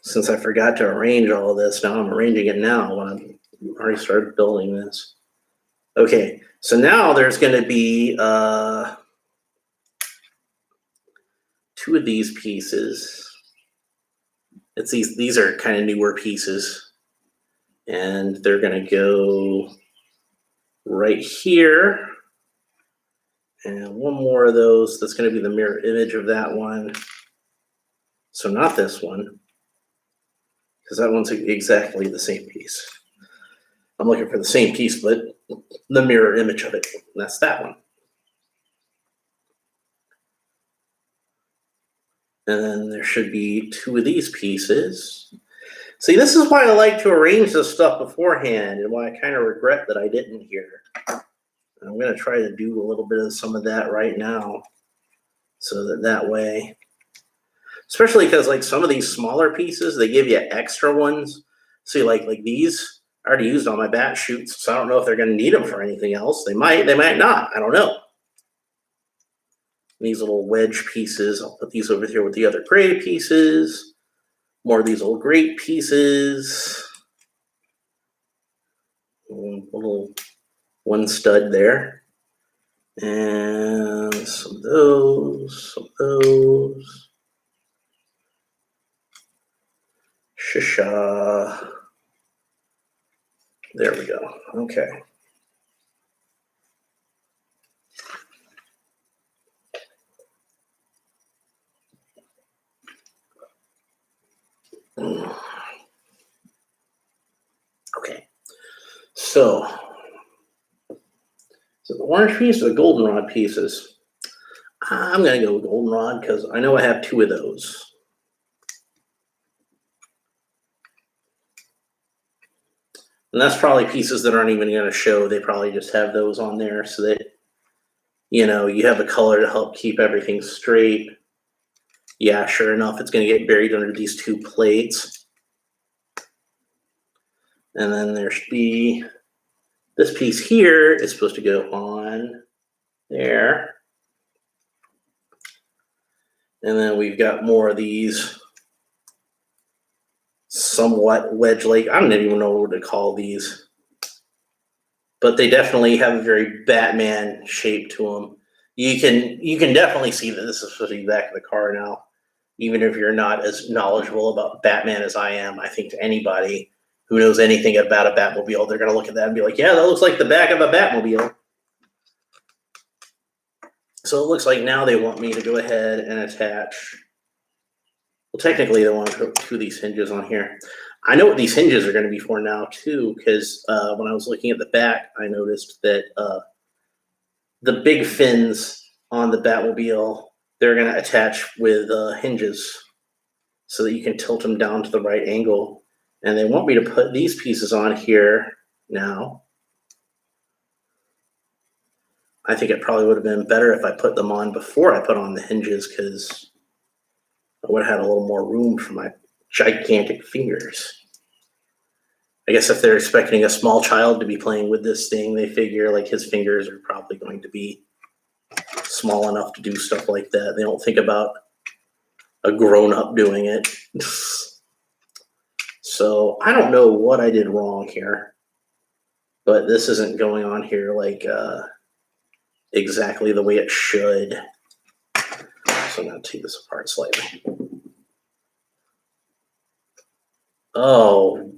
Since I forgot to arrange all of this, now I'm arranging it now when I've already started building this. Okay, so now there's going to be 2 of these pieces. It's these are kind of newer pieces, and they're going to go right here, and one more of those that's going to be the mirror image of that one. So not this one, because that one's exactly the same piece. I'm looking for the same piece, but the mirror image of it. And that's that one. And then there should be 2 of these pieces. See, this is why I like to arrange this stuff beforehand and why I kind of regret that I didn't here. I'm going to try to do a little bit of some of that right now so that way, especially because like some of these smaller pieces, they give you extra ones. See, like these, I already used all my bat chutes, so I don't know if they're going to need them for anything else. They might not. I don't know. These little wedge pieces, I'll put these over here with the other gray pieces. More of these little gray pieces. Little one stud there. And some of those, Shisha. There we go. Okay. Okay. So the orange piece or the goldenrod pieces? I'm going to go with goldenrod because I know I have 2 of those. And that's probably pieces that aren't even going to show. They probably just have those on there so that, you know, you have a color to help keep everything straight. Yeah, sure enough, it's going to get buried under these 2 plates. And then there should be this piece here is supposed to go on there. And then we've got more of these somewhat wedge-like. I don't even know what to call these. But they definitely have a very Batman shape to them. You can definitely see that this is supposed to be back of the car now. Even if you're not as knowledgeable about Batman as I am, I think to anybody who knows anything about a Batmobile, they're going to look at that and be like, yeah, that looks like the back of a Batmobile. So it looks like now they want me to go ahead and attach. Well, technically, they want to put 2 of these hinges on here. I know what these hinges are going to be for now, too, because when I was looking at the back, I noticed that the big fins on the Batmobile, they're going to attach with hinges so that you can tilt them down to the right angle. And they want me to put these pieces on here now. I think it probably would have been better if I put them on before I put on the hinges because I would have had a little more room for my gigantic fingers. I guess if they're expecting a small child to be playing with this thing, they figure like his fingers are probably going to be small enough to do stuff like that. They don't think about a grown-up doing it. So I don't know what I did wrong here, but this isn't going on here like exactly the way it should. So I'm going to take this apart slightly. Oh.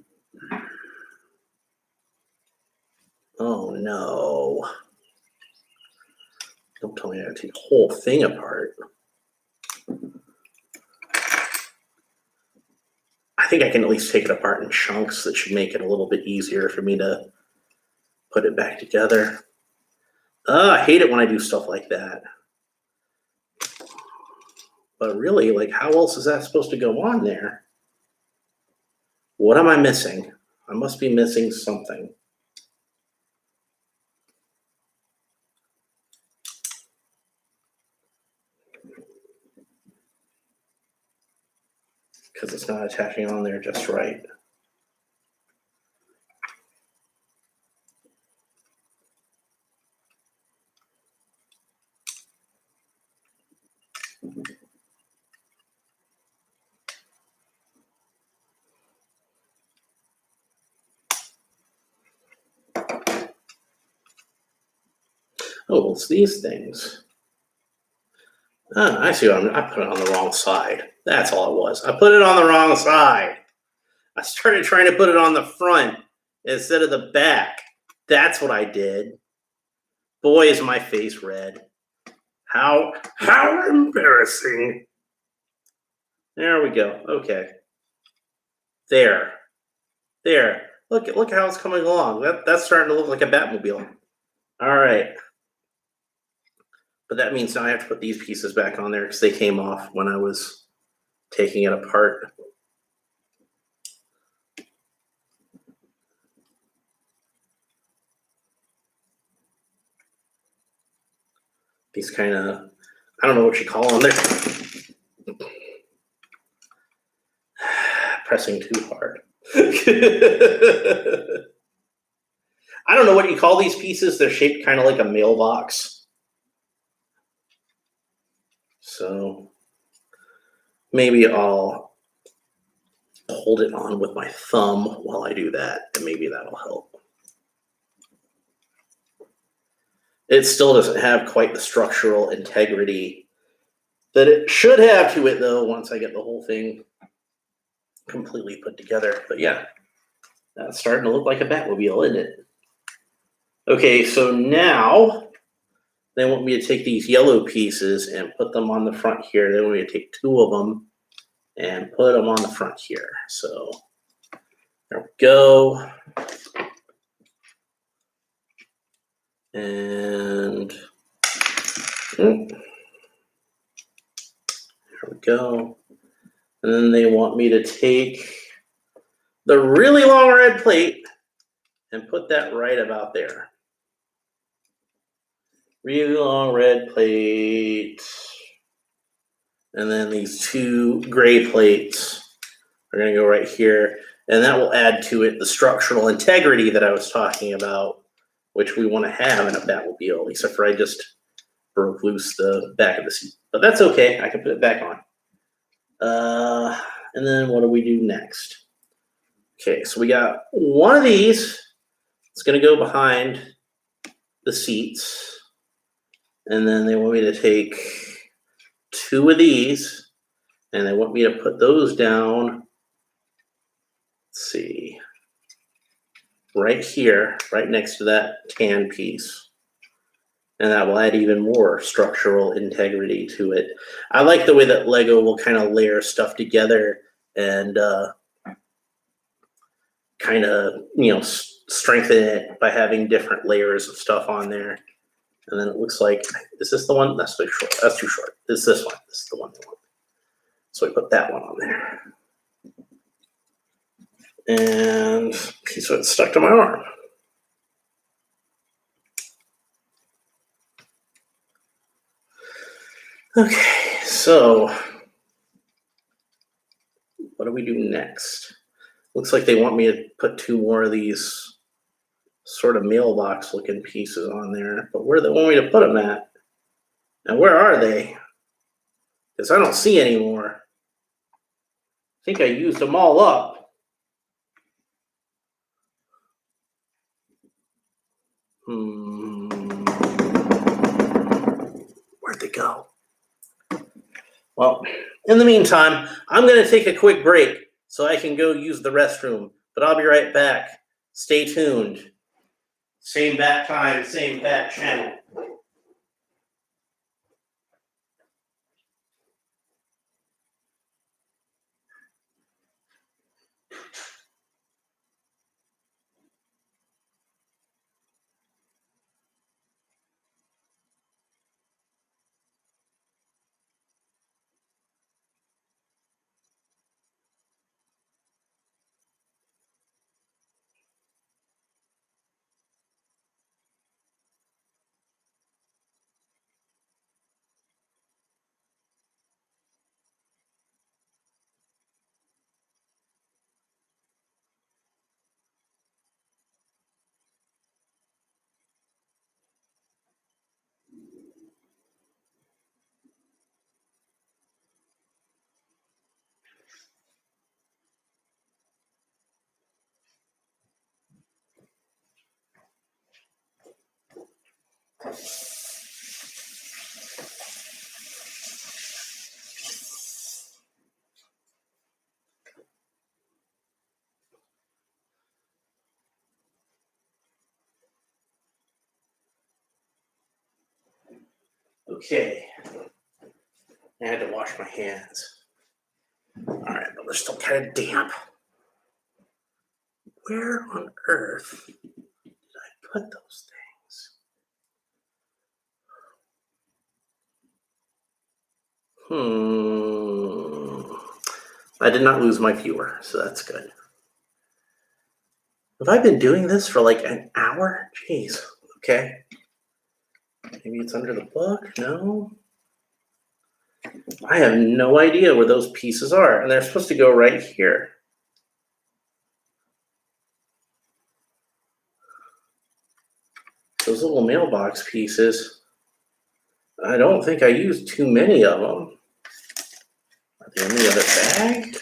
Oh no. Don't tell me I have to take the whole thing apart. I think I can at least take it apart in chunks. That should make it a little bit easier for me to put it back together. I hate it when I do stuff like that. But really, like, how else is that supposed to go on there? What am I missing? I must be missing something. Because it's not attaching on there just right. Oh, it's these things. Oh, I see what I put it on the wrong side. That's all it was. I put it on the wrong side. I started trying to put it on the front instead of the back. That's what I did. Boy, is my face red. How embarrassing. There we go. Okay. There. Look how it's coming along. That's starting to look like a Batmobile. All right. But that means now I have to put these pieces back on there because they came off when I was taking it apart. These kind of, I don't know what you call them. They're pressing too hard. I don't know what you call these pieces. They're shaped kind of like a mailbox. So maybe I'll hold it on with my thumb while I do that, and maybe that'll help. It still doesn't have quite the structural integrity that it should have to it, though, once I get the whole thing completely put together. But yeah, that's starting to look like a Batmobile, isn't it? Okay, so now they want me to take these yellow pieces and put them on the front here. They want me to take two of them and put them on the front here. So there we go. And there we go. And then they want me to take the really long red plate and put that right about there. Really long red plate. And then these two gray plates are going to go right here. And that will add to it the structural integrity that I was talking about, which we want to have in a Batmobile, except for I just broke loose the back of the seat. But that's okay. I can put it back on. And then what do we do next? Okay, so we got one of these. It's going to go behind the seats. And then they want me to take two of these. And they want me to put those down. Let's see. Right here, right next to that tan piece. And that will add even more structural integrity to it. I like the way that Lego will kind of layer stuff together and kind of, strengthen it by having different layers of stuff on there. And then it looks like, is this the one? That's too short. That's too short. It's this one. This is the one I want. So we put that one on there. And a piece of it stuck to my arm. Okay, so what do we do next? Looks like they want me to put two more of these sort of mailbox looking pieces on there, but where do they want me to put them at? And where are they? Because I don't see any more. I think I used them all up. Where'd they go? Well, in the meantime, I'm going to take a quick break so I can go use the restroom, but I'll be right back. Stay tuned. Same bat time, same bat channel. Okay. I had to wash my hands. All right, but they're still kind of damp. Where on earth did I put those things? I did not lose my viewer, so that's good. Have I been doing this for like an hour? Jeez. Okay. Maybe it's under the book? No. I have no idea where those pieces are, and they're supposed to go right here. Those little mailbox pieces, I don't think I used too many of them. Are they in the other bag?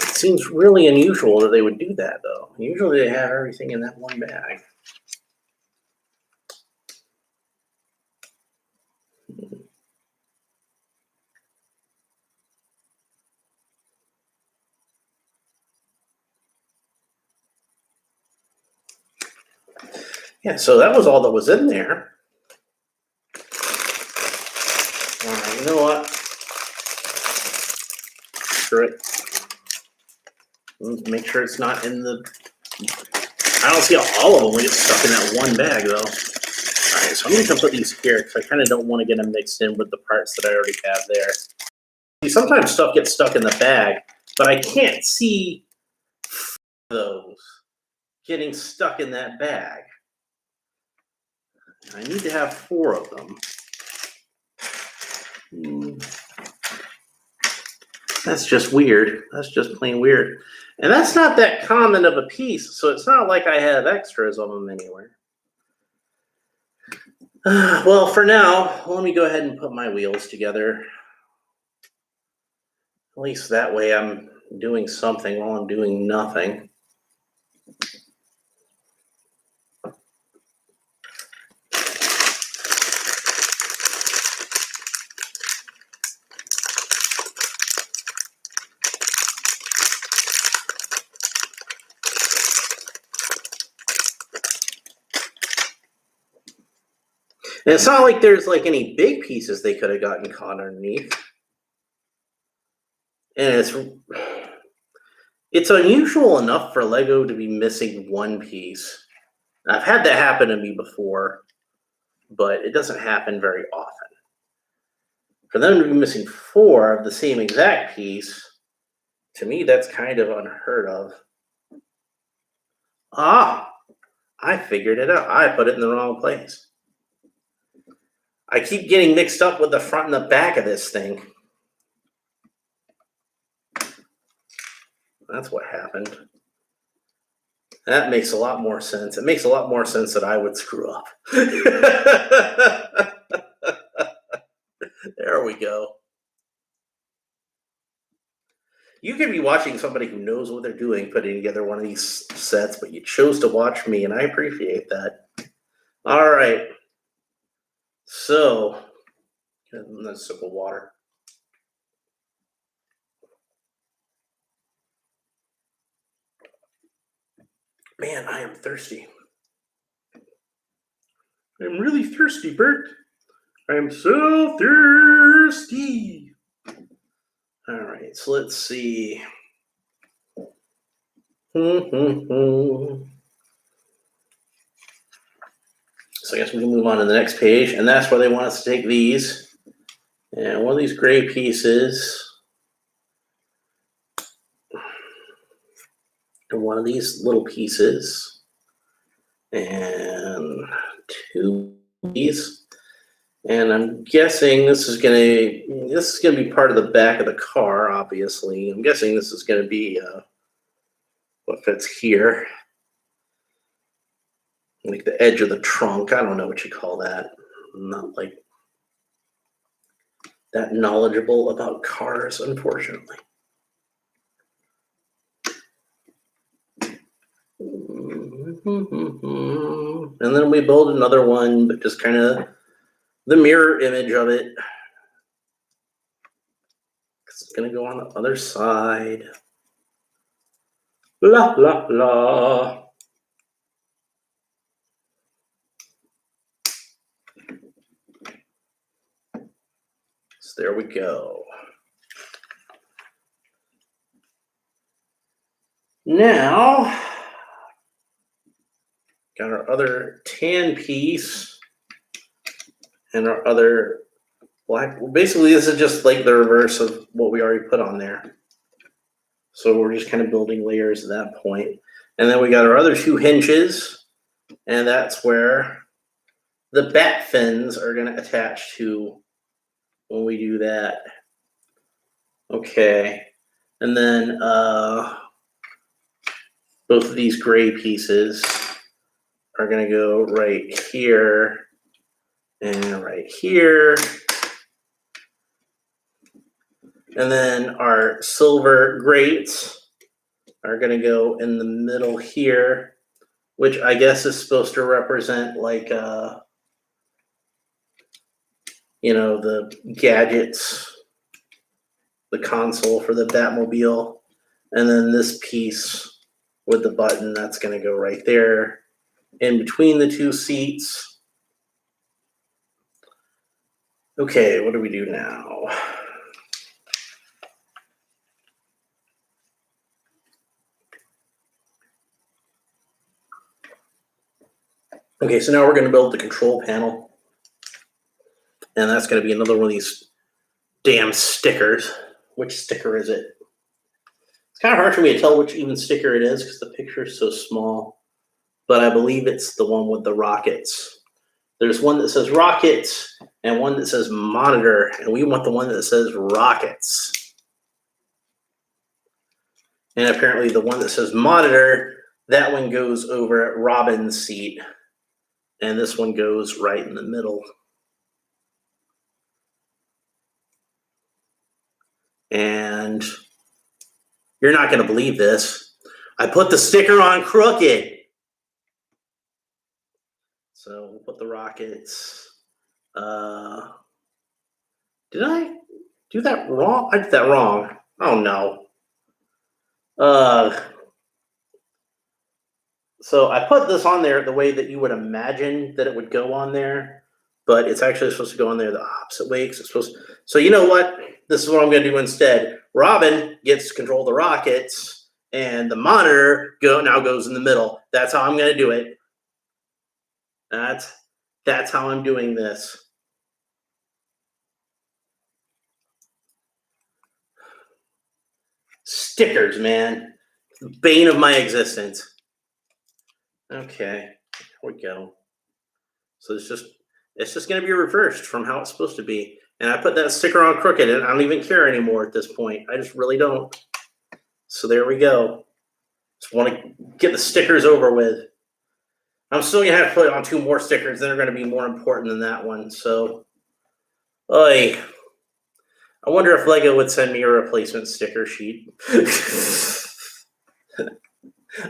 It seems really unusual that they would do that, though. Usually they have everything in that one bag. Yeah, so that was all that was in there. All right, you know what? Screw it. Make sure it's not in the... I don't see how all of them will get stuck in that one bag, though. All right, so I'm going to put these here because I kind of don't want to get them mixed in with the parts that I already have there. See, sometimes stuff gets stuck in the bag, but I can't see those getting stuck in that bag. I need to have 4 of them. That's just weird. That's just plain weird. And that's not that common of a piece, so it's not like I have extras of them anywhere. Well, for now, let me go ahead and put my wheels together. At least that way I'm doing something while I'm doing nothing. And it's not like there's like any big pieces they could have gotten caught underneath. And it's unusual enough for Lego to be missing one piece. I've had that happen to me before, but it doesn't happen very often. For them to be missing 4 of the same exact piece, to me, that's kind of unheard of. Ah, I figured it out. I put it in the wrong place. I keep getting mixed up with the front and the back of this thing. That's what happened. That makes a lot more sense. It makes a lot more sense that I would screw up. There we go. You could be watching somebody who knows what they're doing putting together one of these sets, but you chose to watch me, and I appreciate that. All right. So, another sip of water. Man, I am thirsty. I'm really thirsty, Bert. I am so thirsty. All right, so let's see. So I guess we can move on to the next page, and that's where they want us to take these. And one of these gray pieces, and one of these little pieces, and two of these. And I'm guessing this is gonna be part of the back of the car, obviously. I'm guessing this is gonna be what fits here. Like the edge of the trunk. I don't know what you call that. I'm not like that knowledgeable about cars, unfortunately. And then we build another one, but just kind of the mirror image of it. It's going to go on the other side. La, la, la. So there we go. Now, got our other tan piece and our other black. Basically, this is just like the reverse of what we already put on there. So we're just kind of building layers at that point. And then we got our other two hinges, and that's where the bat fins are going to attach to when we do that. Okay. And then both of these gray pieces are going to go right here and right here. And then our silver grates are going to go in the middle here, which I guess is supposed to represent like, the gadgets, the console for the Batmobile. And then this piece with the button, that's going to go right there in between the two seats. Okay, what do we do now? Okay, so now we're going to build the control panel. And that's going to be another one of these damn stickers. Which sticker is it? It's kind of hard for me to tell which even sticker it is because the picture is so small. But I believe it's the one with the rockets. There's one that says rockets and one that says monitor. And we want the one that says rockets. And apparently the one that says monitor, that one goes over at Robin's seat. And this one goes right in the middle. And you're not going to believe this. I put the sticker on crooked. So we'll put the rockets. Did I do that wrong? I did that wrong. Oh, no. So I put this on there the way that you would imagine that it would go on there, but it's actually supposed to go on there the opposite way. It's supposed to, so you know what? This is what I'm going to do instead. Robin gets to control the rockets, and the monitor now goes in the middle. That's how I'm going to do it. That's how I'm doing this. Stickers, man. The bane of my existence. Okay, here we go. So it's just going to be reversed from how it's supposed to be. And I put that sticker on crooked, and I don't even care anymore at this point. I just really don't. So there we go. Just want to get the stickers over with. I'm still going to have to put on two more stickers that are going to be more important than that one. So, oy. I wonder if Lego would send me a replacement sticker sheet.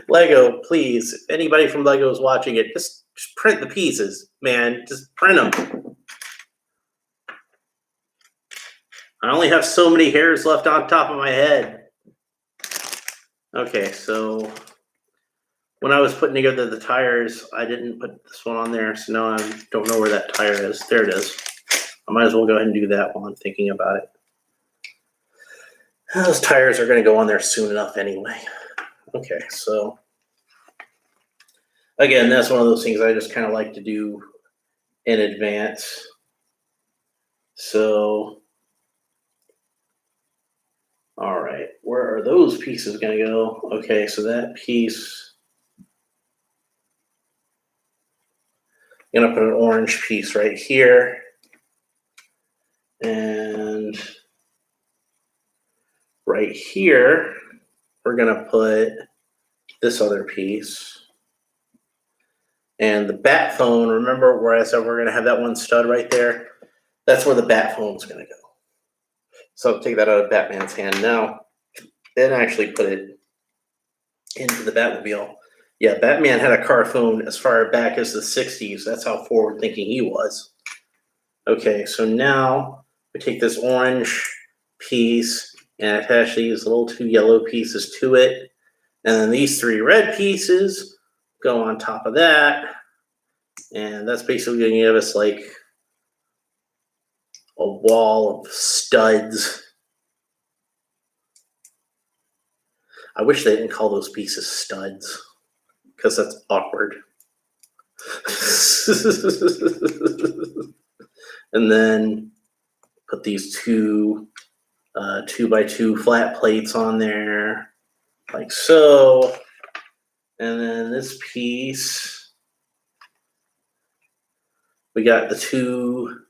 Lego, please, if anybody from Lego is watching it, just print the pieces, man. Just print them. I only have so many hairs left on top of my head. Okay, so when I was putting together the tires, I didn't put this one on there, so now I don't know where that tire is. There it is. I might as well go ahead and do that while I'm thinking about it. Those tires are going to go on there soon enough anyway. Okay, so again, that's one of those things I just kind of like to do in advance. So, all right, where are those pieces going to go? Okay, so that piece, I'm going to put an orange piece right here. And right here, we're going to put this other piece. And the bat phone, remember where I said we're going to have that one stud right there? That's where the bat phone's going to go. So take that out of Batman's hand now. Then actually put it into the Batmobile. Yeah, Batman had a car phone as far back as the 60s. That's how forward thinking he was. Okay, so now we take this orange piece and attach these little two yellow pieces to it. And then these three red pieces go on top of that. And that's basically going to give us like a wall of studs. I wish they didn't call those pieces studs, because that's awkward. And then put these two 2x2 flat plates on there, like so. And then this piece, we got the two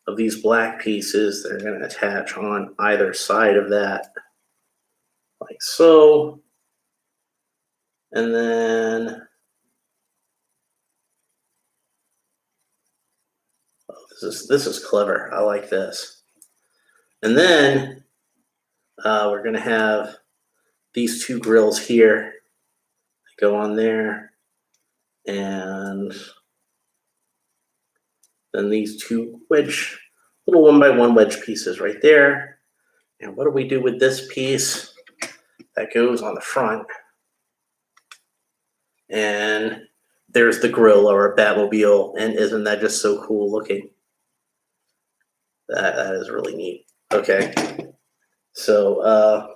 of these black pieces that are going to attach on either side of that, like so. And then this is clever. I like this. And then we're going to have these two grills here go on there, and then these two little 1x1 wedge pieces right there. And what do we do with this piece that goes on the front? And there's the grill or a Batmobile, and isn't that just so cool looking? That is really neat. Okay, so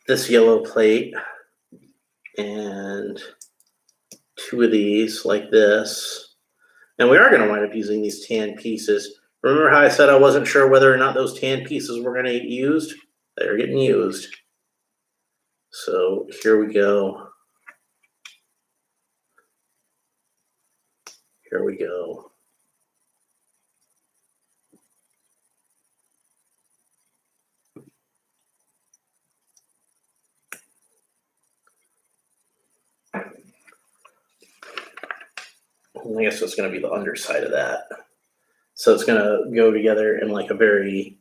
this yellow plate and two of these like this. And we are going to wind up using these tan pieces. Remember how I said I wasn't sure whether or not those tan pieces were going to get used? They're getting used. So here we go. Here we go. I guess it's going to be the underside of that. So it's going to go together in like a very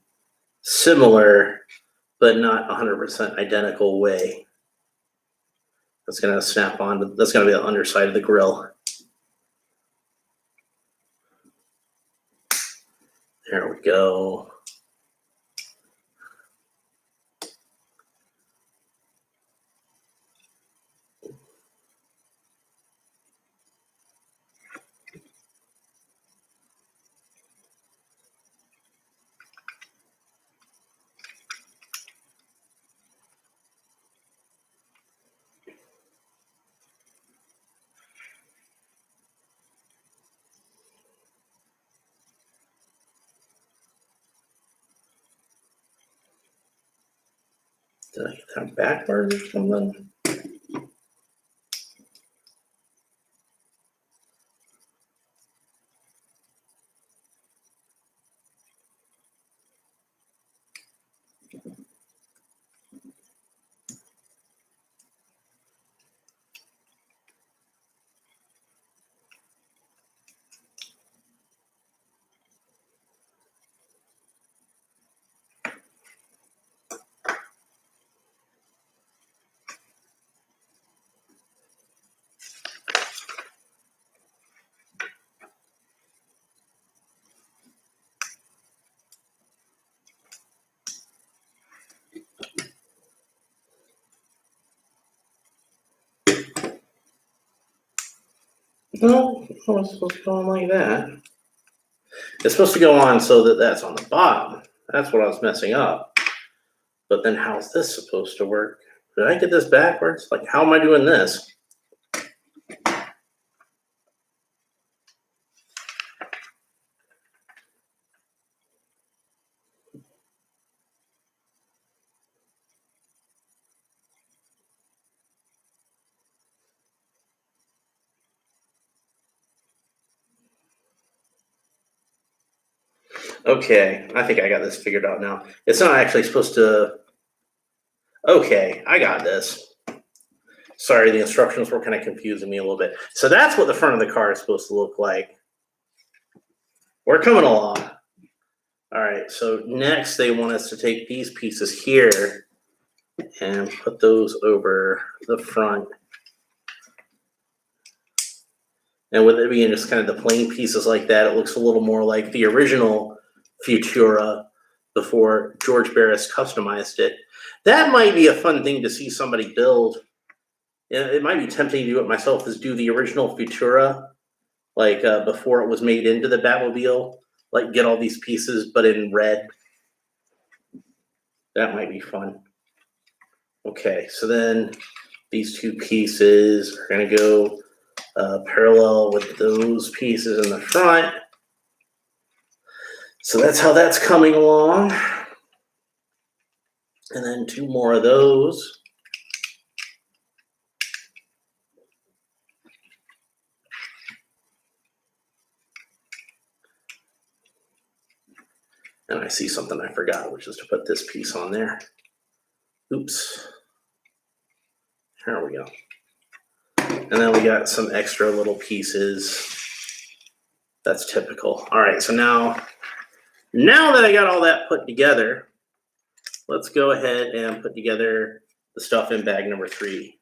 similar, but not 100% identical way. That's going to snap on. That's going to be the underside of the grill. There we go. Did I get that backwards or something? No, it's supposed to go on like that. It's supposed to go on so that that's on the bottom. That's what I was messing up. But then how's this supposed to work? Did I get this backwards? Like, how am I doing this? Okay, I think I got this figured out now. It's not actually supposed to... Okay, I got this. Sorry, the instructions were kind of confusing me a little bit. So that's what the front of the car is supposed to look like. We're coming along. All right, so next they want us to take these pieces here and put those over the front. And with it being just kind of the plain pieces like that, it looks a little more like the original Futura before George Barris customized it. That might be a fun thing to see somebody build. It might be tempting to do it myself, is do the original Futura, like before it was made into the Batmobile, like get all these pieces, but in red. That might be fun. Okay, so then these two pieces are going to go parallel with those pieces in the front. So that's how that's coming along. And then two more of those. And I see something I forgot, which is to put this piece on there. Oops. There we go. And then we got some extra little pieces. That's typical. All right, so now that I got all that put together, let's go ahead and put together the stuff in bag number 3.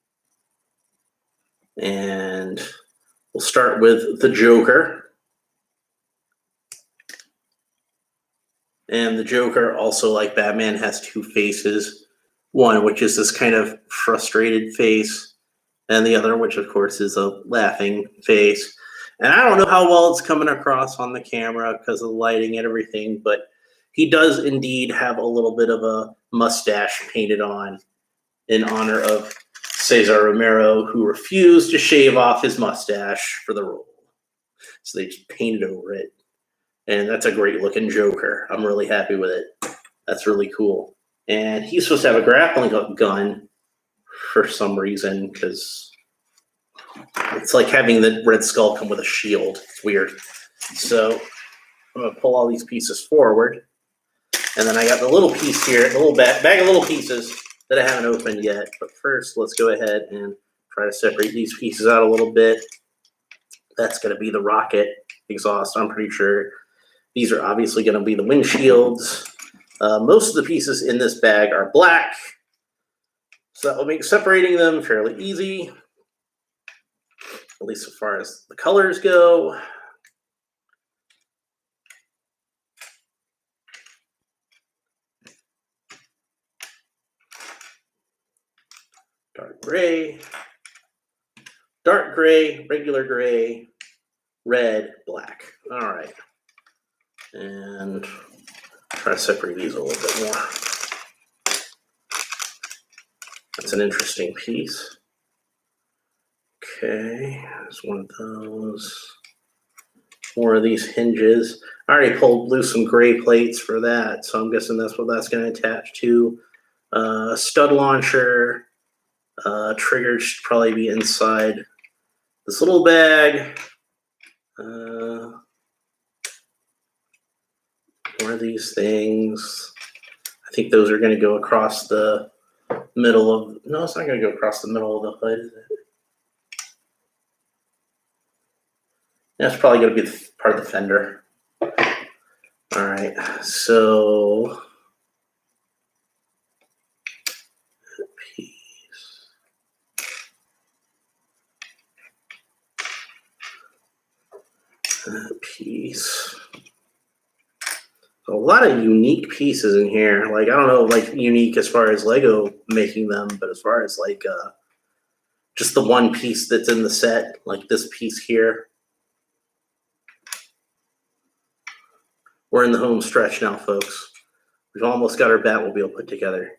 And we'll start with the Joker. And the Joker, also like Batman, has two faces. One, which is this kind of frustrated face, and the other, which of course is a laughing face. And I don't know how well it's coming across on the camera because of the lighting and everything, but he does indeed have a little bit of a mustache painted on in honor of Cesar Romero, who refused to shave off his mustache for the role. So they just painted over it. And that's a great looking Joker. I'm really happy with it. That's really cool. And he's supposed to have a grappling gun for some reason, because it's like having the Red Skull come with a shield. It's weird. So I'm going to pull all these pieces forward. And then I got the little piece here, the little bag of little pieces that I haven't opened yet. But first, let's go ahead and try to separate these pieces out a little bit. That's going to be the rocket exhaust, I'm pretty sure. These are obviously going to be the windshields. Most of the pieces in this bag are black, so that will make separating them fairly easy, at least as far as the colors go. Dark gray, regular gray, red, black. All right. And try to separate these a little bit more. That's an interesting piece. Okay, there's one of those. More of these hinges. I already pulled loose some gray plates for that, so I'm guessing that's what that's going to attach to. Stud launcher. Trigger should probably be inside this little bag. One of these things. I think those are going to go across the middle of... No, it's not going to go across the middle of the hood, is it? That's probably going to be part of the fender. All right, so... Piece. A lot of unique pieces in here. Like, I don't know, like unique as far as Lego making them, but as far as like just the one piece that's in the set, like this piece here. We're in the home stretch now, folks. We've almost got our Batmobile put together.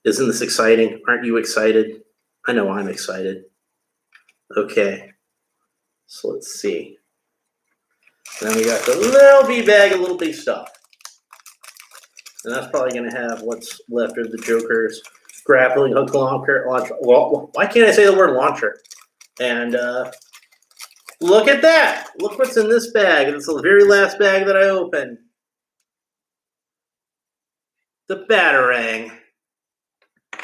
Isn't this exciting? Aren't you excited? I know I'm excited. Okay, so let's see. Then we got the little B bag of little B stuff. And that's probably going to have what's left of the Joker's grappling hook launcher. Well, why can't I say the word launcher? And look at that. Look what's in this bag. It's the very last bag that I opened. The Batarang.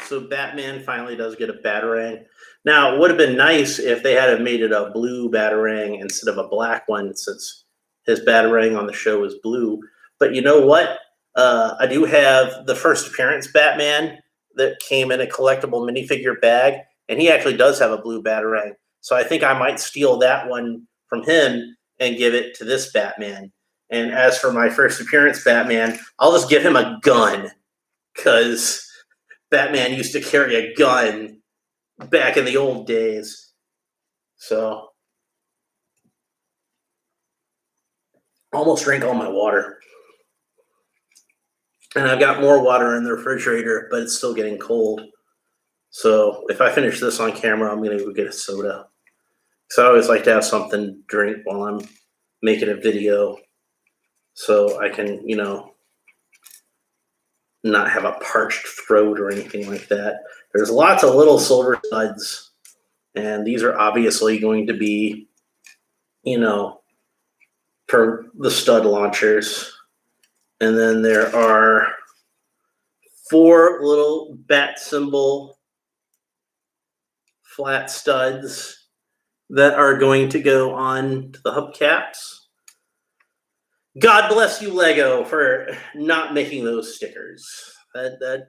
So Batman finally does get a Batarang. Now, it would have been nice if they had made it a blue Batarang instead of a black one, since his Batarang on the show is blue. But you know what? I do have the first appearance Batman that came in a collectible minifigure bag, and he actually does have a blue Batarang. So I think I might steal that one from him and give it to this Batman. And as for my first appearance Batman, I'll just give him a gun, because Batman used to carry a gun back in the old days. So, almost drank all my water. And I've got more water in the refrigerator, but it's still getting cold. So if I finish this on camera, I'm going to go get a soda. So I always like to have something to drink while I'm making a video, so I can, not have a parched throat or anything like that. There's lots of little silver studs, and these are obviously going to be, for the stud launchers. And then there are 4 little bat symbol flat studs that are going to go on to the hubcaps. God bless you, Lego, for not making those stickers. That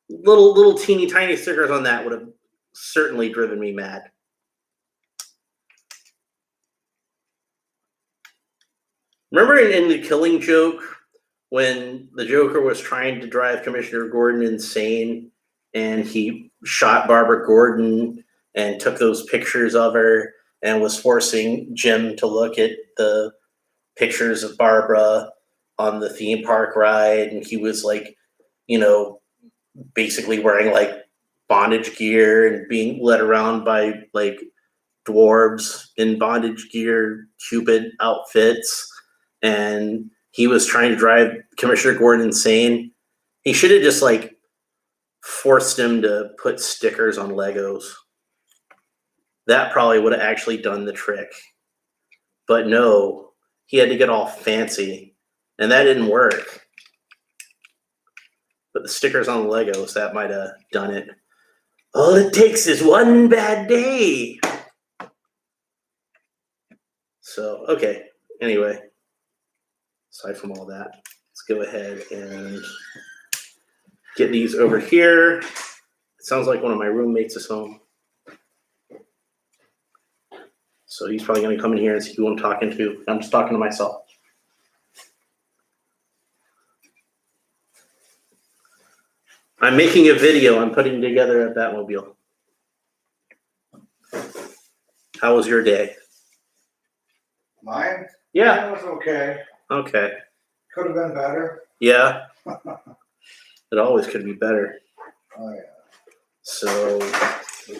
little teeny tiny stickers on that would have certainly driven me mad. Remember in The Killing Joke, when the Joker was trying to drive Commissioner Gordon insane, and he shot Barbara Gordon and took those pictures of her and was forcing Jim to look at the pictures of Barbara on the theme park ride, and he was basically wearing bondage gear and being led around by dwarves in bondage gear, Cupid outfits, and he was trying to drive Commissioner Gordon insane. He should have just forced him to put stickers on Legos. That probably would have actually done the trick. But no, he had to get all fancy, and that didn't work. But the stickers on the Legos, that might have done it. All it takes is one bad day. So, okay. Anyway, aside from all that, let's go ahead and get these over here. It sounds like one of my roommates is home. So he's probably going to come in here and see who I'm talking to. I'm just talking to myself. I'm making a video. I'm putting together a Batmobile. How was your day? Mine? Yeah. It was okay. Okay. Could have been better. Yeah. It always could be better. Oh, yeah. So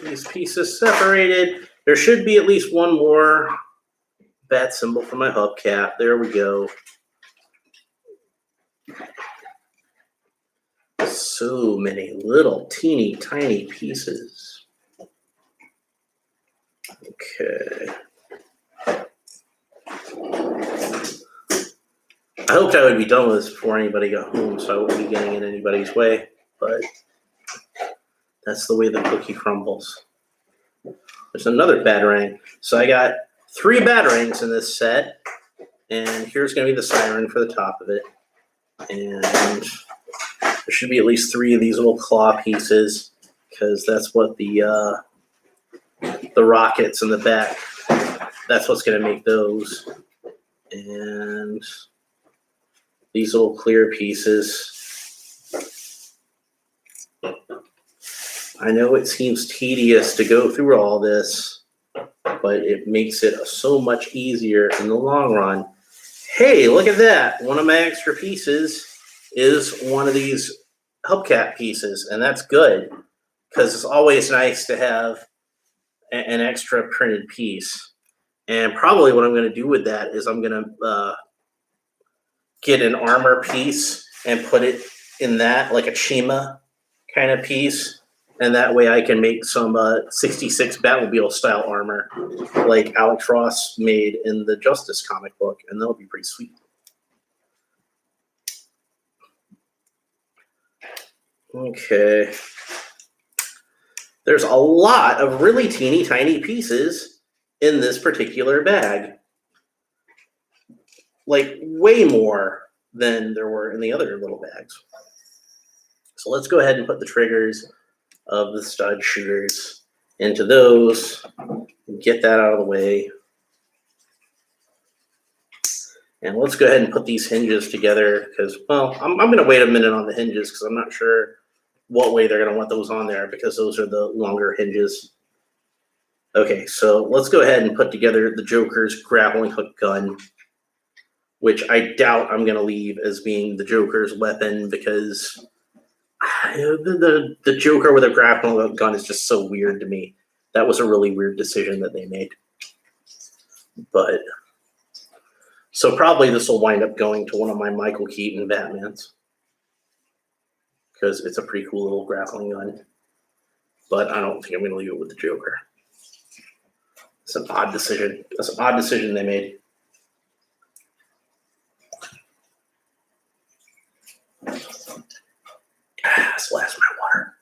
these pieces separated. There should be at least one more bat symbol for my hubcap. There we go. So many little teeny tiny pieces. Okay. I hoped I would be done with this before anybody got home, so I wouldn't be getting in anybody's way, but that's the way the cookie crumbles. There's another Batarang. So I got 3 Batarangs in this set, and here's going to be the siren for the top of it. And there should be at least 3 of these little claw pieces, because that's what the rockets in the back, that's what's going to make those. And these little clear pieces. I know it seems tedious to go through all this, but it makes it so much easier in the long run. Hey, look at that. One of my extra pieces is one of these hubcap pieces, and that's good because it's always nice to have an extra printed piece. And probably what I'm going to do with that is I'm going to get an armor piece and put it in that, like a Chima kind of piece. And that way I can make some 66 Batmobile style armor like Alex Ross made in the Justice comic book. And that'll be pretty sweet. Okay. There's a lot of really teeny tiny pieces in this particular bag. Like way more than there were in the other little bags. So let's go ahead and put the triggers of the stud shooters into those, get that out of the way. And let's go ahead and put these hinges together because, well, I'm going to wait a minute on the hinges because I'm not sure what way they're going to want those on there because those are the longer hinges. Okay, so let's go ahead and put together the Joker's grappling hook gun, which I doubt I'm going to leave as being the Joker's weapon because the Joker with a grappling hook gun is just so weird to me. That was a really weird decision that they made. But so probably this will wind up going to one of my Michael Keaton Batmans because it's a pretty cool little grappling gun. But I don't think I'm going to leave it with the Joker. It's an odd decision. That's an odd decision they made. Splash my water.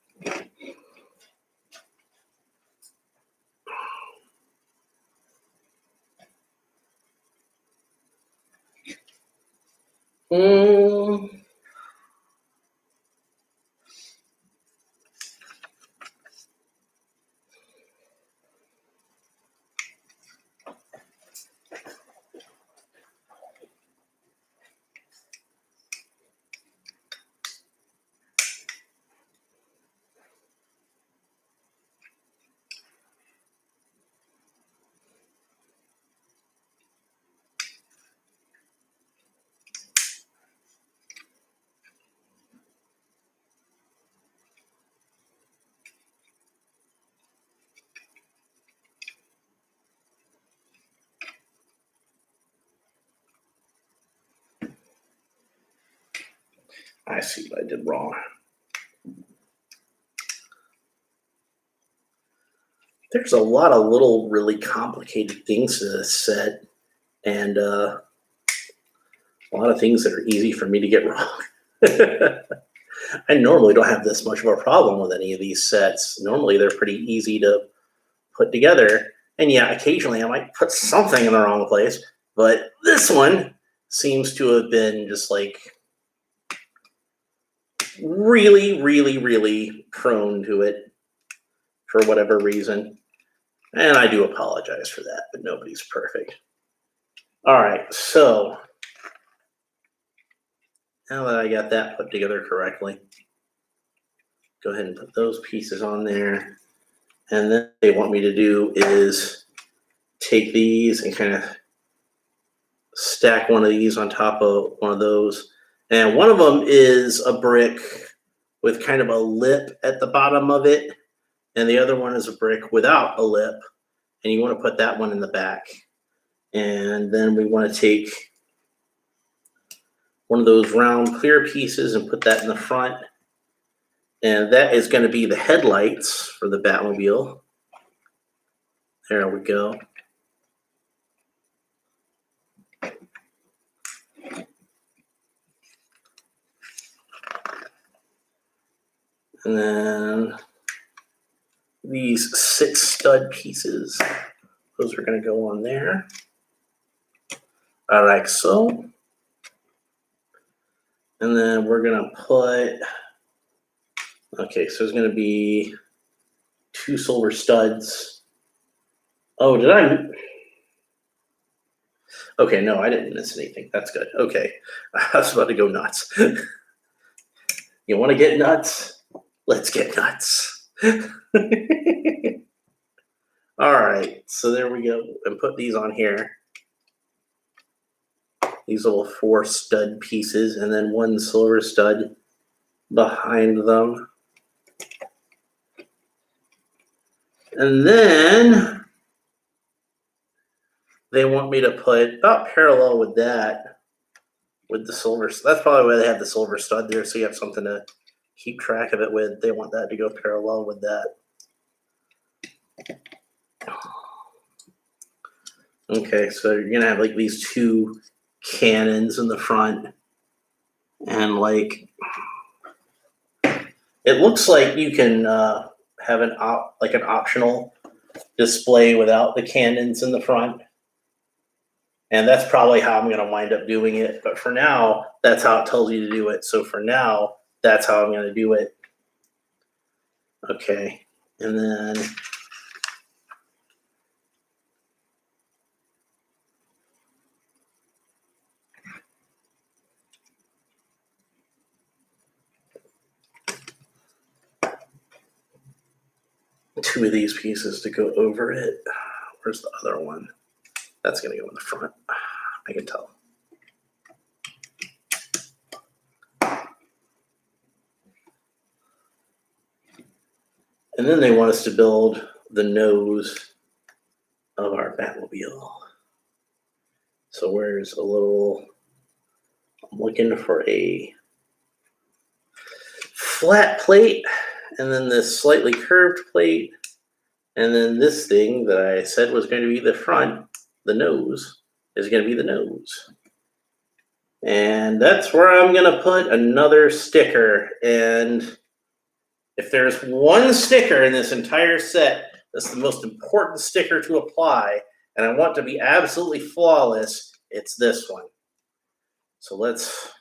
I see what I did wrong. There's a lot of little, really complicated things to this set, and a lot of things that are easy for me to get wrong. I normally don't have this much of a problem with any of these sets. Normally, they're pretty easy to put together. And yeah, occasionally I might put something in the wrong place, but this one seems to have been just like really, really, really prone to it for whatever reason. And I do apologize for that, but nobody's perfect. All right, so now that I got that put together correctly, go ahead and put those pieces on there. And then what they want me to do is take these and kind of stack one of these on top of one of those. And one of them is a brick with kind of a lip at the bottom of it. And the other one is a brick without a lip. And you want to put that one in the back. And then we want to take one of those round clear pieces and put that in the front. And that is going to be the headlights for the Batmobile. There we go. And then these 6 stud pieces, those are going to go on there. Like so. And then we're going to put, okay, so there's going to be 2 silver studs. Oh, did I? Okay, no, I didn't miss anything. That's good. Okay, I was about to go nuts. You want to get nuts? Let's get nuts. All right, so there we go. And put these on here. These little 4 stud pieces, and then 1 silver stud behind them. And then they want me to put about parallel with that, with the silver. That's probably why they have the silver stud there, so you have something to keep track of it with. They want that to go parallel with that. Okay, so you're gonna have like these 2 cannons in the front, and like it looks like you can have an optional display without the cannons in the front, and that's probably how I'm gonna wind up doing it. But for now, that's how it tells you to do it. So for now, that's how I'm gonna do it. Okay, and then. Two of these pieces to go over it. Where's the other one? That's going to go in the front. I can tell. And then they want us to build the nose of our Batmobile. So where's a little, I'm looking for a flat plate, and then this slightly curved plate, and then this thing that I said was going to be the front, the nose, is going to be the nose. And that's where I'm going to put another sticker. And if there's one sticker in this entire set that's the most important sticker to apply, and I want to be absolutely flawless, it's this one. So let's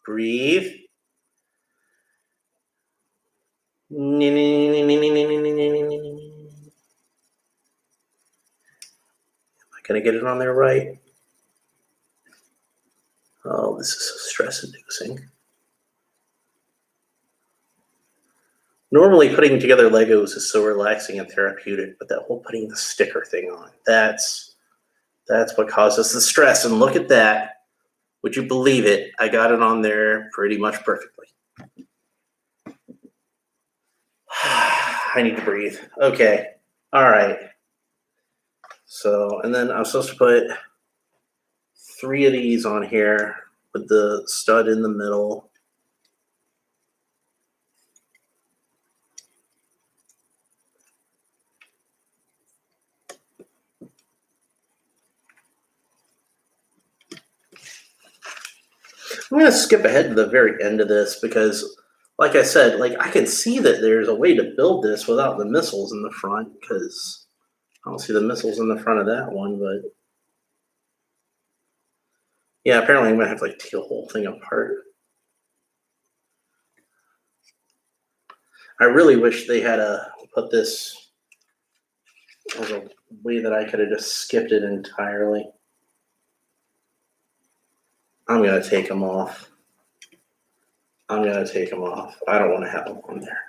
breathe. Am I going to get it on there right? Oh, this is so stress-inducing. Normally, putting together Legos is so relaxing and therapeutic, but that whole putting the sticker thing on, that's what causes the stress. And look at that. Would you believe it? I got it on there pretty much perfectly. I need to breathe. Okay. All right. So, and then I'm supposed to put 3 of these on here with the stud in the middle. I'm going to skip ahead to the very end of this because, like I said, like I can see that there's a way to build this without the missiles in the front, because I don't see the missiles in the front of that one, but yeah, apparently I'm going to have to like take the whole thing apart. I really wish they had put this as a way that I could have just skipped it entirely. I'm going to take them off. I don't want to have them on there.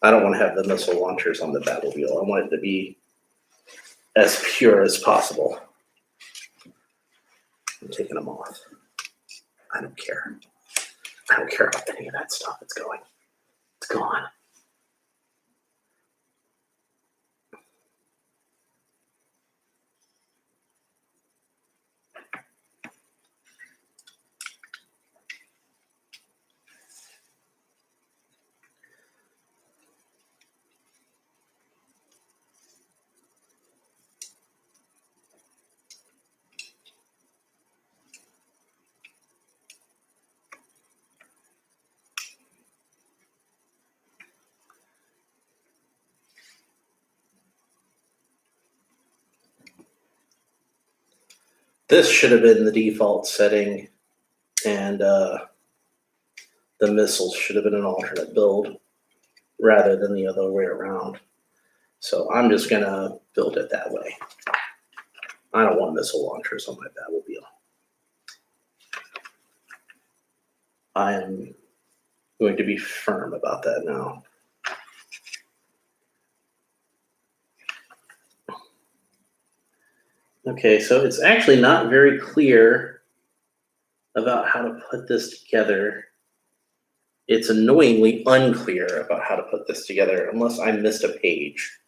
I don't want to have the missile launchers on the Batmobile. I want it to be as pure as possible. I'm taking them off. I don't care. I don't care about any of that stuff. It's going. It's gone. This should have been the default setting, and the missiles should have been an alternate build rather than the other way around. So I'm just going to build it that way. I don't want missile launchers on my Batmobile. I am going to be firm about that now. Okay, so it's actually not very clear about how to put this together. It's annoyingly unclear about how to put this together, unless I missed a page.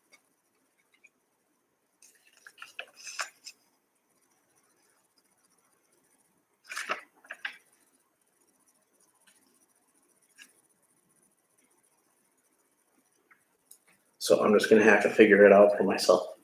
So I'm just going to have to figure it out for myself.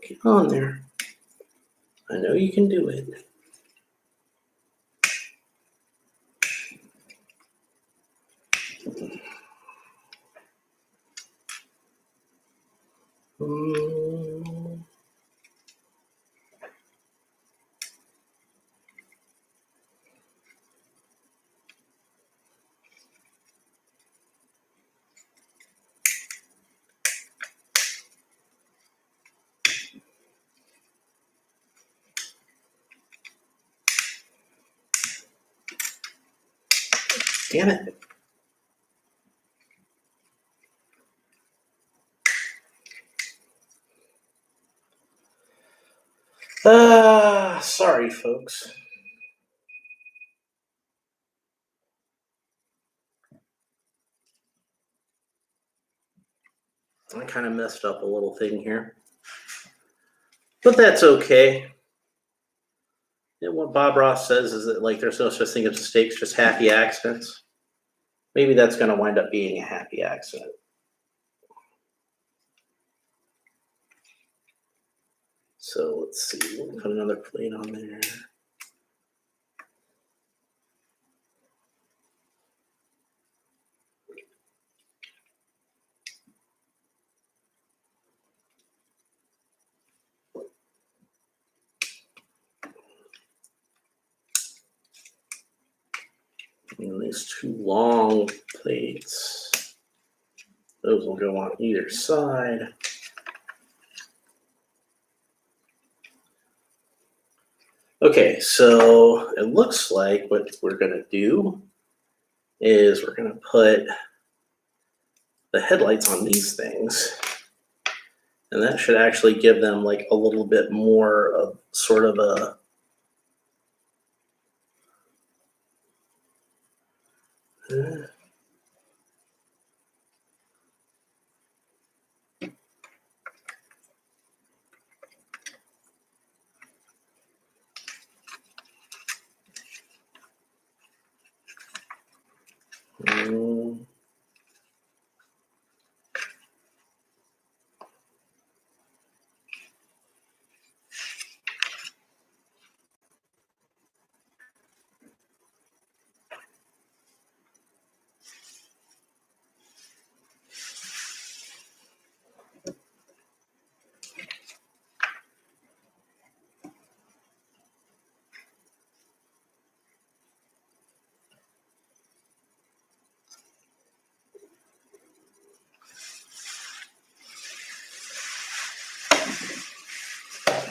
Get on there. I know you can do it. Damn it. Sorry, folks. I kind of messed up a little thing here. But that's okay. And what Bob Ross says is that like there's no such thing as mistakes, just happy accidents. Maybe that's going to wind up being a happy accident. So let's see, we'll put another plate on there. And these two long plates, those will go on either side. Okay, so it looks like what we're going to do is we're going to put the headlights on these things. And that should actually give them like a little bit more of sort of a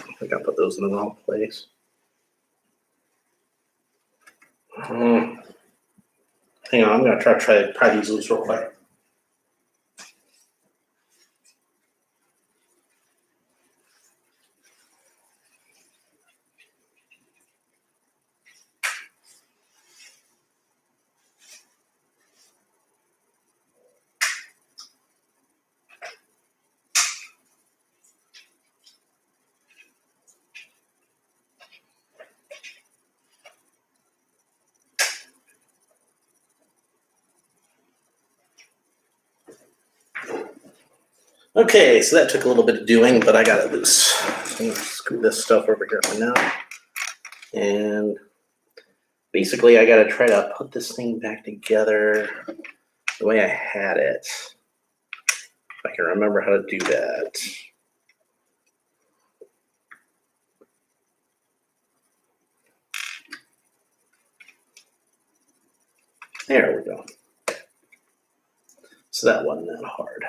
I think I put those in the wrong place. Hang on, I'm gonna try these loose real quick. Okay, so that took a little bit of doing, but I got it loose. So I'm gonna screw this stuff over here for now. And basically, I got to try to put this thing back together the way I had it. If I can remember how to do that. There we go. So that wasn't that hard.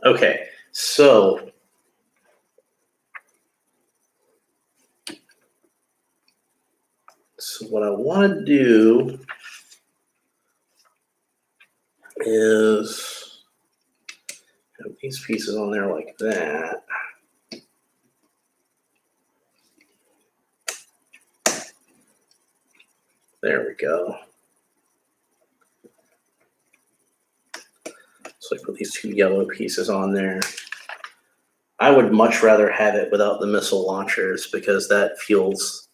Okay, so what I want to do is have these pieces on there like that. There we go. So I put these two yellow pieces on there. I would much rather have it without the missile launchers because that feels...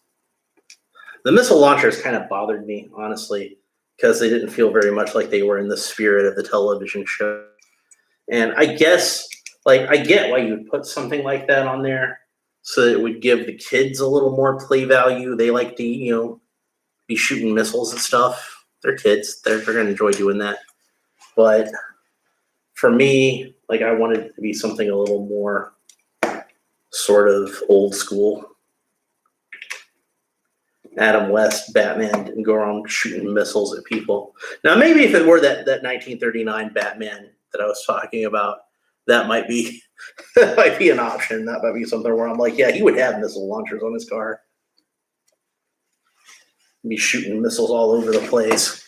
The missile launchers kind of bothered me, honestly, because they didn't feel very much like they were in the spirit of the television show. And I guess, like, I get why you would put something like that on there so that it would give the kids a little more play value. They like to, you know, be shooting missiles and stuff. They're kids. They're going to enjoy doing that. But for me, like, I wanted it to be something a little more sort of old school. Adam West, Batman didn't go around shooting missiles at people. Now, maybe if it were that 1939 Batman that I was talking about, that might be that might be an option. That might be something where I'm like, yeah, he would have missile launchers on his car. Be shooting missiles all over the place.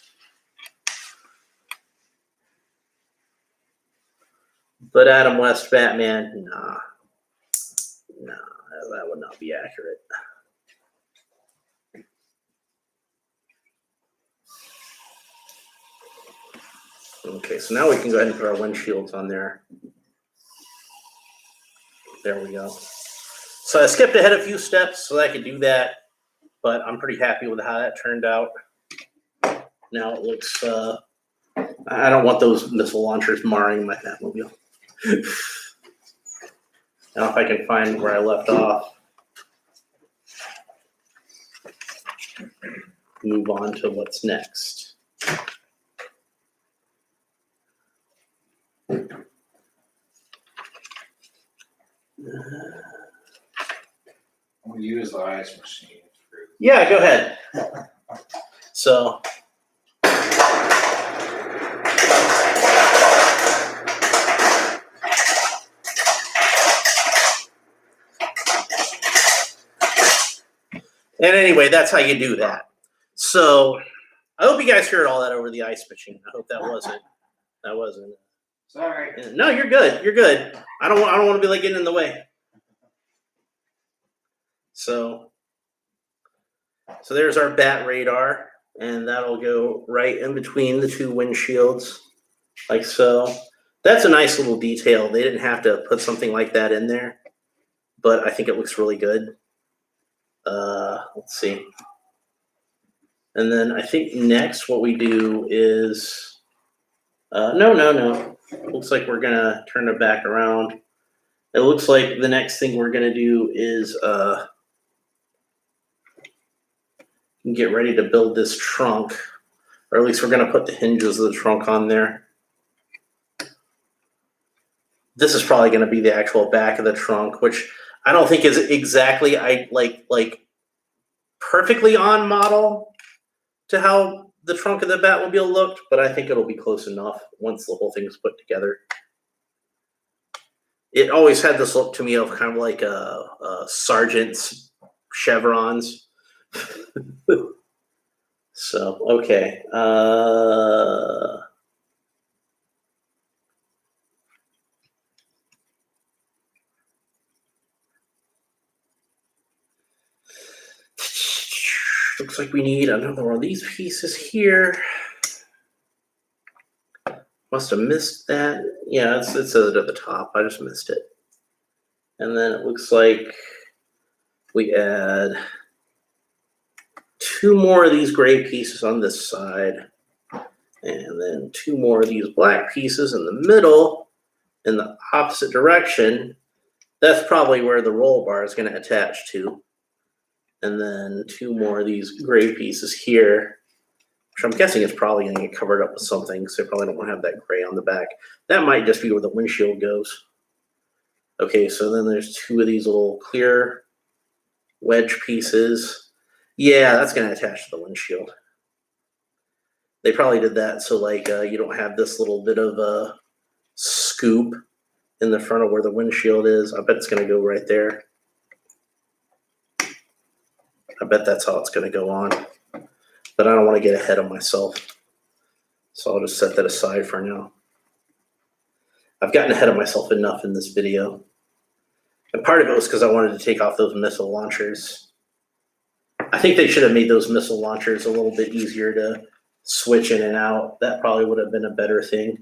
But Adam West, Batman, nah, that would not be accurate. Okay, so now we can go ahead and put our windshields on there. There we go. So I skipped ahead a few steps so that I could do that, but I'm pretty happy with how that turned out. Now it looks, I don't want those missile launchers marring my Batmobile. Now if I can find where I left off, move on to what's next. We'll use the ice machine. Yeah, go ahead. So. And anyway, that's how you do that. So I hope you guys heard all that over the ice machine. I hope that wasn't. Sorry. No, you're good. You're good. I don't want to be like getting in the way. So there's our bat radar, and that'll go right in between the two windshields, like so. That's a nice little detail. They didn't have to put something like that in there, but I think it looks really good. Let's see. And then I think next what we do is, no. Looks like we're gonna turn it back around. It looks like the next thing we're gonna do is get ready to build this trunk, or at least we're gonna put the hinges of the trunk on there. This is probably gonna be the actual back of the trunk, which I don't think is exactly like perfectly on model to how the trunk of the Batmobile looked, but I think it'll be close enough once the whole thing's put together. It always had this look to me of kind of like a sergeant's chevrons. So, okay. Looks like we need another one of these pieces here. Must have missed that. Yeah, it says it at the top. I just missed it. And then it looks like we add two more of these gray pieces on this side. And then 2 more of these black pieces in the middle in the opposite direction. That's probably where the roll bar is going to attach to. And then 2 more of these gray pieces here, which I'm guessing is probably going to get covered up with something, so I probably don't want to have that gray on the back. That might just be where the windshield goes. Okay, so then there's 2 of these little clear wedge pieces. Yeah, that's going to attach to the windshield. They probably did that so like you don't have this little bit of a scoop in the front of where the windshield is. I bet it's going to go right there. I bet that's how it's going to go on. But I don't want to get ahead of myself. So I'll just set that aside for now. I've gotten ahead of myself enough in this video. And part of it was because I wanted to take off those missile launchers. I think they should have made those missile launchers a little bit easier to switch in and out. That probably would have been a better thing.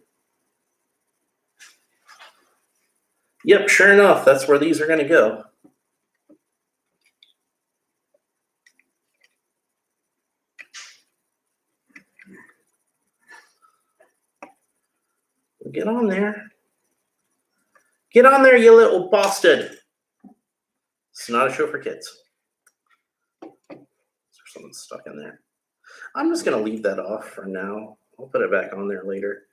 Yep, sure enough, that's where these are going to go. Get on there. Get on there, you little bastard. It's not a show for kids. Is there something stuck in there? I'm just going to leave that off for now. I'll put it back on there later.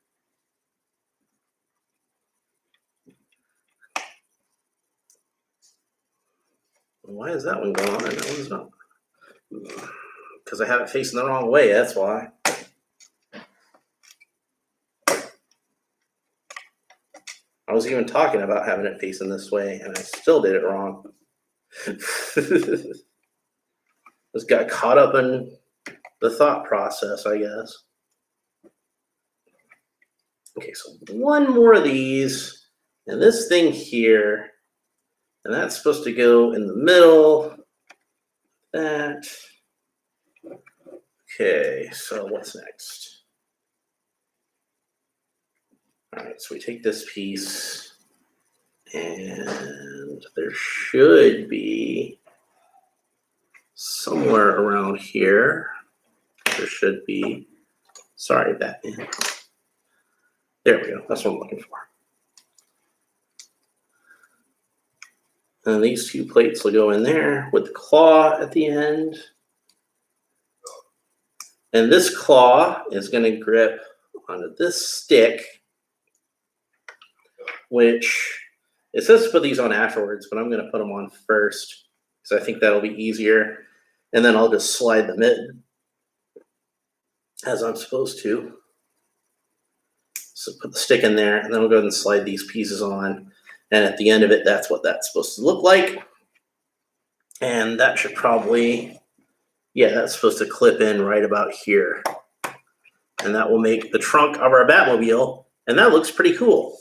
Why is that one going on and that one's not? Because I have it facing the wrong way, that's why. I was even talking about having it facing this way, and I still did it wrong. Just got caught up in the thought process, I guess. Okay, so 1 more of these, and this thing here, and that's supposed to go in the middle. That. Okay, so what's next? All right, so we take this piece, and there should be somewhere around here. There should be. Sorry, Batman. There we go. That's what I'm looking for. And these 2 plates will go in there with the claw at the end. And this claw is going to grip onto this stick, which it says to put these on afterwards, but I'm going to put them on first because I think that'll be easier. And then I'll just slide them in as I'm supposed to. So put the stick in there, and then we'll go ahead and slide these pieces on. And at the end of it, that's what that's supposed to look like. And that should probably, yeah, that's supposed to clip in right about here. And that will make the trunk of our Batmobile. And that looks pretty cool.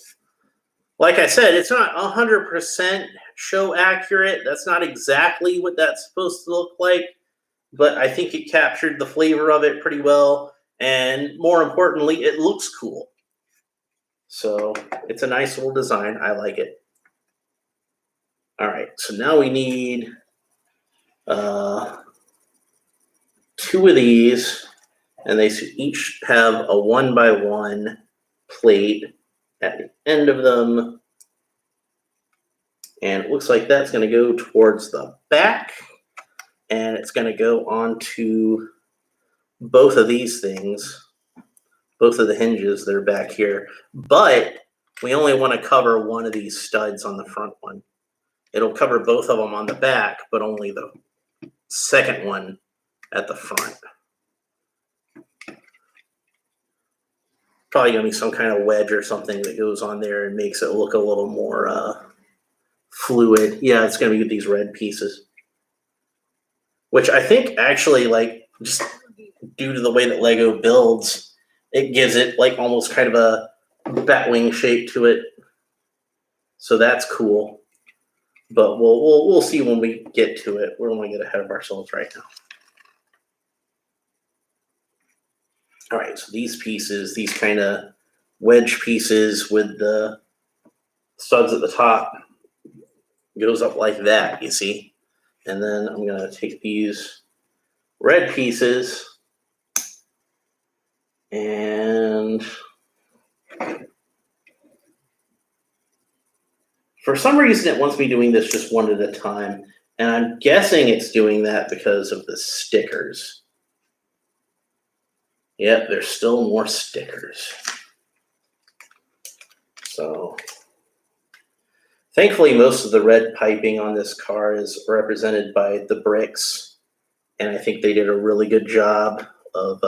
Like I said, it's not 100% show accurate. That's not exactly what that's supposed to look like. But I think it captured the flavor of it pretty well. And more importantly, it looks cool. So it's a nice little design. I like it. All right, so now we need 2 of these, and they should each have a 1x1 plate at the end of them. And it looks like that's going to go towards the back, and it's going to go onto both of these things. Both of the hinges that are back here, but we only want to cover 1 of these studs on the front one. It'll cover both of them on the back, but only the second one at the front. Probably going to be some kind of wedge or something that goes on there and makes it look a little more fluid. Yeah, it's going to be these red pieces, which I think actually, like, just due to the way that Lego builds, it gives it like almost kind of a Batwing shape to it. So that's cool. But we'll see when we get to it. We don't want to get ahead of ourselves right now. All right, so these pieces, these kind of wedge pieces with the studs at the top, goes up like that, you see? And then I'm going to take these red pieces And for some reason, it wants me doing this just one at a time. And I'm guessing it's doing that because of the stickers. Yep, there's still more stickers. So thankfully, most of the red piping on this car is represented by the bricks. And I think they did a really good job of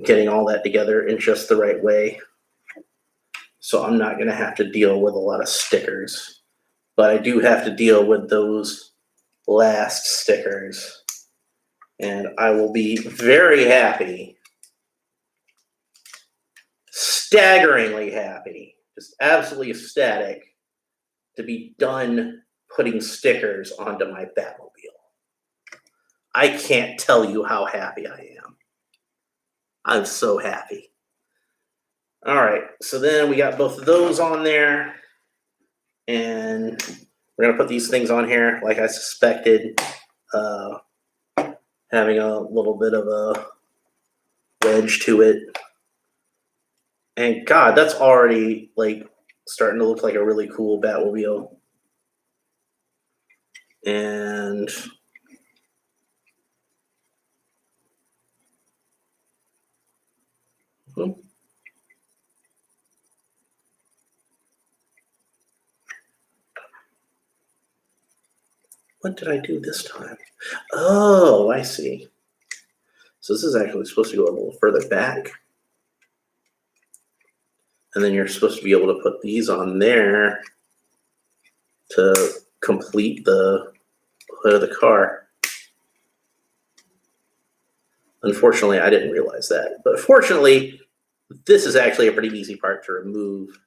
getting all that together in just the right way. So I'm not going to have to deal with a lot of stickers. But I do have to deal with those last stickers. And I will be very happy, staggeringly happy, just absolutely ecstatic to be done putting stickers onto my Batmobile. I can't tell you how happy I am. I'm so happy. All right, so then we got both of those on there. And we're going to put these things on here like I suspected. Having a little bit of a wedge to it. And God, that's already like starting to look like a really cool Batmobile. And what did I do this time? Oh, I see. So this is actually supposed to go a little further back. And then you're supposed to be able to put these on there to complete the hood of the car. Unfortunately, I didn't realize that. But fortunately, this is actually a pretty easy part to remove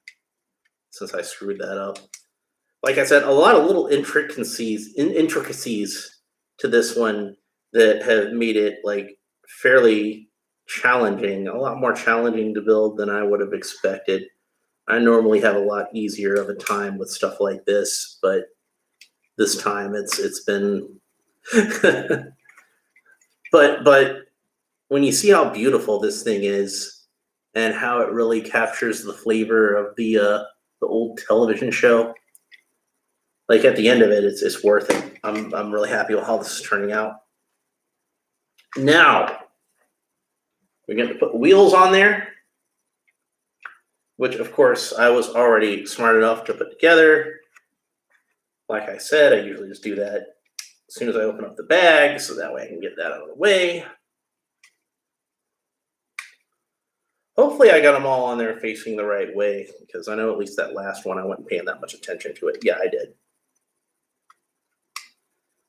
since I screwed that up. Like I said, a lot of little intricacies to this one that have made it like fairly challenging, a lot more challenging to build than I would have expected. I normally have a lot easier of a time with stuff like this, but this time it's been but when you see how beautiful this thing is and how it really captures the flavor of the old television show, like at the end of it, it's worth it. I'm really happy with how this is turning out. Now we're going to put wheels on there, which of course I was already smart enough to put together. Like I said, I usually just do that as soon as I open up the bag, so that way I can get that out of the way. Hopefully I got them all on there facing the right way, because I know at least that last one I wasn't paying that much attention to it. Yeah, I did.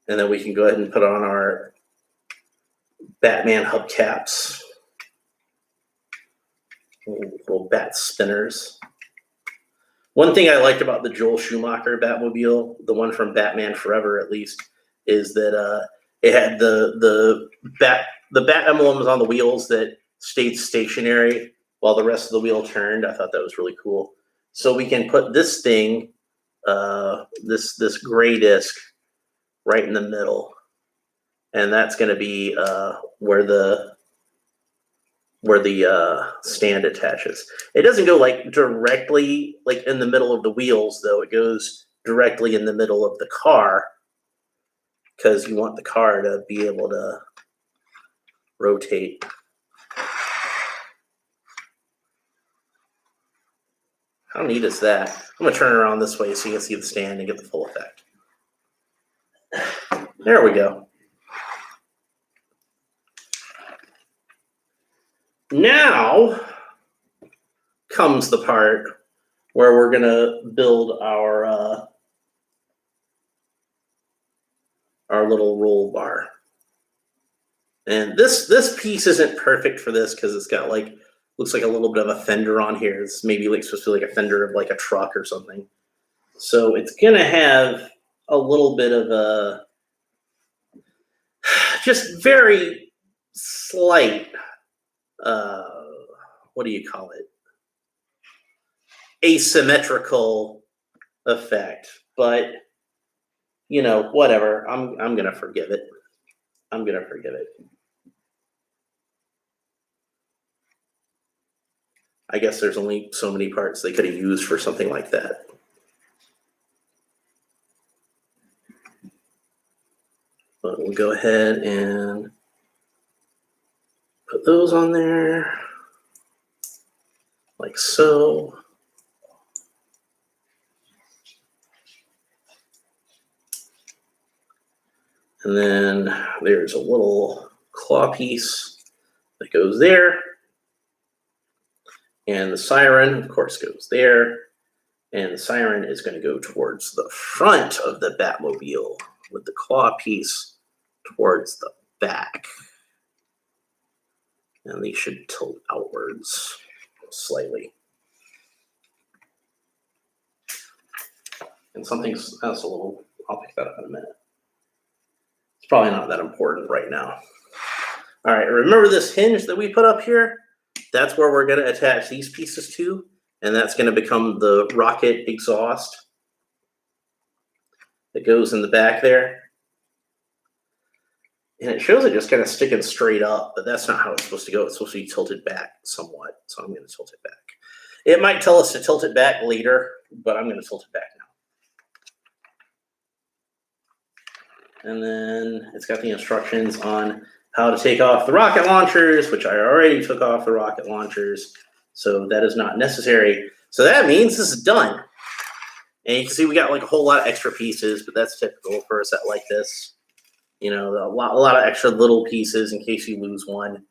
And then we can go ahead and put on our Batman hubcaps. Little bat spinners. One thing I liked about the Joel Schumacher Batmobile, the one from Batman Forever at least, is that it had the bat emblems on the wheels that stayed stationary while the rest of the wheel turned. I thought that was really cool. So we can put this thing, this gray disc, right in the middle, and that's going to be where the stand attaches. It doesn't go like directly like in the middle of the wheels though. It goes directly in the middle of the car because you want the car to be able to rotate. How neat is that? I'm gonna turn it around this way so you can see the stand and get the full effect. There we go. Now comes the part where we're gonna build our little roll bar. And this piece isn't perfect for this because it's got like, looks like a little bit of a fender on here. It's maybe like supposed to be like a fender of like a truck or something. So it's gonna have a little bit of a just very slight what do you call it? Asymmetrical effect. But you know, whatever. I'm gonna forgive it. I'm gonna forgive it. I guess there's only so many parts they could have used for something like that. But we'll go ahead and put those on there, like so. And then there's a little claw piece that goes there. And the siren, of course, goes there. And the siren is going to go towards the front of the Batmobile with the claw piece towards the back. And these should tilt outwards slightly. And something else a little, I'll pick that up in a minute. It's probably not that important right now. All right, remember this hinge that we put up here? That's where we're going to attach these pieces to, and that's going to become the rocket exhaust that goes in the back there. And it shows it just kind of sticking straight up, but that's not how it's supposed to go. It's supposed to be tilted back somewhat, so I'm going to tilt it back. It might tell us to tilt it back later, but I'm going to tilt it back now. And then it's got the instructions on how to take off the rocket launchers, which I already took off the rocket launchers, so that is not necessary. So that means this is done. And you can see we got like a whole lot of extra pieces, but that's typical for a set like this. You know, a lot of extra little pieces in case you lose one.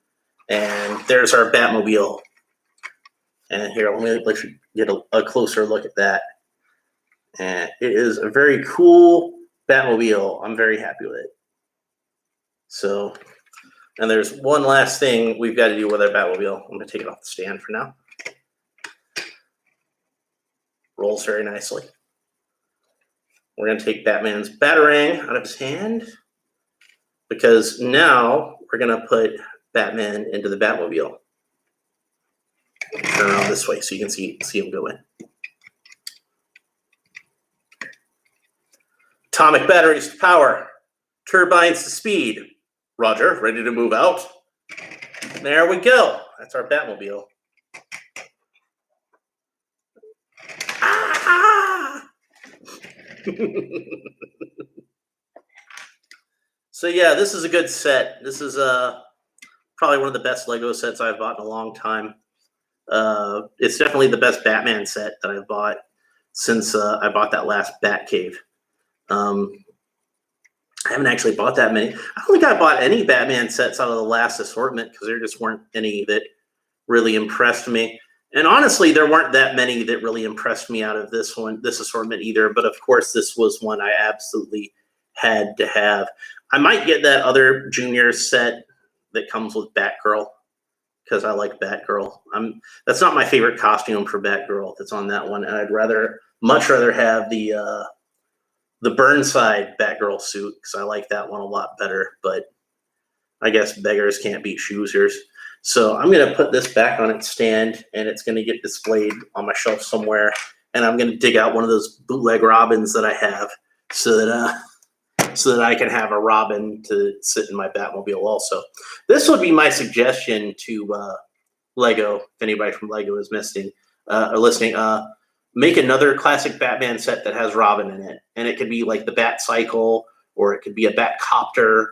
And there's our Batmobile. And here, let me let you get a closer look at that. And it is a very cool Batmobile. I'm very happy with it. So, and there's one last thing we've got to do with our Batmobile. I'm going to take it off the stand for now. Rolls very nicely. We're going to take Batman's Batarang out of his hand, because now we're going to put Batman into the Batmobile. Turn around this way so you can see him go in. Atomic batteries to power. Turbines to speed. Roger, ready to move out. There we go. That's our Batmobile. Ah! So yeah, this is a good set. This is probably one of the best Lego sets I've bought in a long time. It's definitely the best Batman set that I've bought since I bought that last Batcave. I haven't actually bought that many. I don't think I bought any Batman sets out of the last assortment because there just weren't any that really impressed me. And honestly, there weren't that many that really impressed me out of this assortment either. But of course, this was one I absolutely had to have. I might get that other Junior set that comes with Batgirl because I like Batgirl. That's not my favorite costume for Batgirl that's on that one, and I'd much rather have the Burnside Batgirl suit because I like that one a lot better. But I guess beggars can't be choosers. So I'm going to put this back on its stand, and it's going to get displayed on my shelf somewhere. And I'm going to dig out one of those bootleg Robins that I have so that I can have a Robin to sit in my Batmobile also. This would be my suggestion to Lego, if anybody from Lego is listening. Make another classic Batman set that has Robin in it. And it could be like the Bat Cycle, or it could be a Batcopter,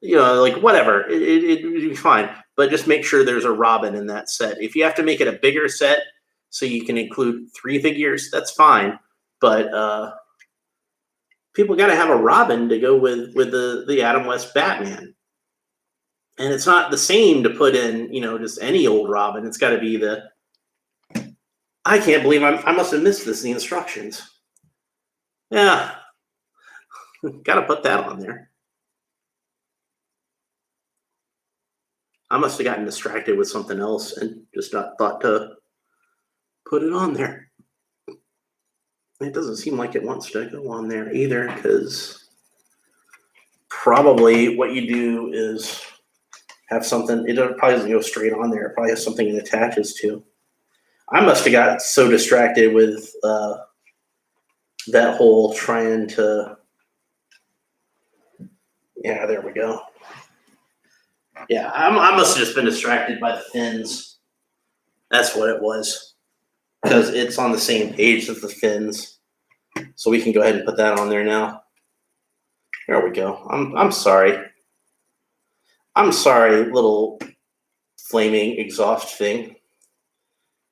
like whatever. It'd be fine. But just make sure there's a Robin in that set. If you have to make it a bigger set so you can include 3 figures, that's fine. But people got to have a Robin to go with the Adam West Batman. And it's not the same to put in, just any old Robin. It's got to be I can't believe I must have missed this in the instructions. Yeah. Got to put that on there. I must have gotten distracted with something else and just not thought to put it on there. It doesn't seem like it wants to go on there either, because probably what you do is have something. It probably doesn't go straight on there. It probably has something it attaches to. I must have got so distracted with that whole trying to. Yeah, there we go. Yeah, I must have just been distracted by the fins That's what it was. Because it's on the same page as the fins. So we can go ahead and put that on there now. There we go. I'm sorry. I'm sorry, little flaming exhaust thing.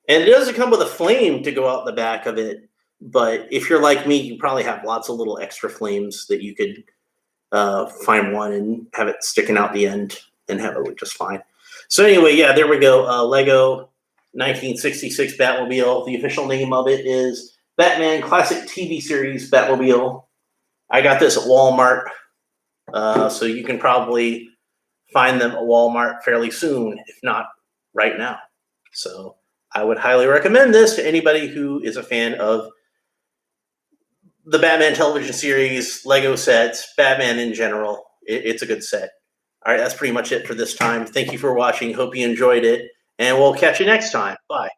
And it doesn't come with a flame to go out the back of it. But if you're like me, you probably have lots of little extra flames that you could find one and have it sticking out the end and have it look just fine. So anyway, yeah, there we go. Lego 1966 Batmobile. The official name of it is Batman Classic TV Series Batmobile. I got this at Walmart, so you can probably find them at Walmart fairly soon, if not right now. So I would highly recommend this to anybody who is a fan of the Batman television series, Lego sets, Batman in general. It's a good set. All right, that's pretty much it for this time. Thank you for watching. Hope you enjoyed it, and we'll catch you next time. Bye.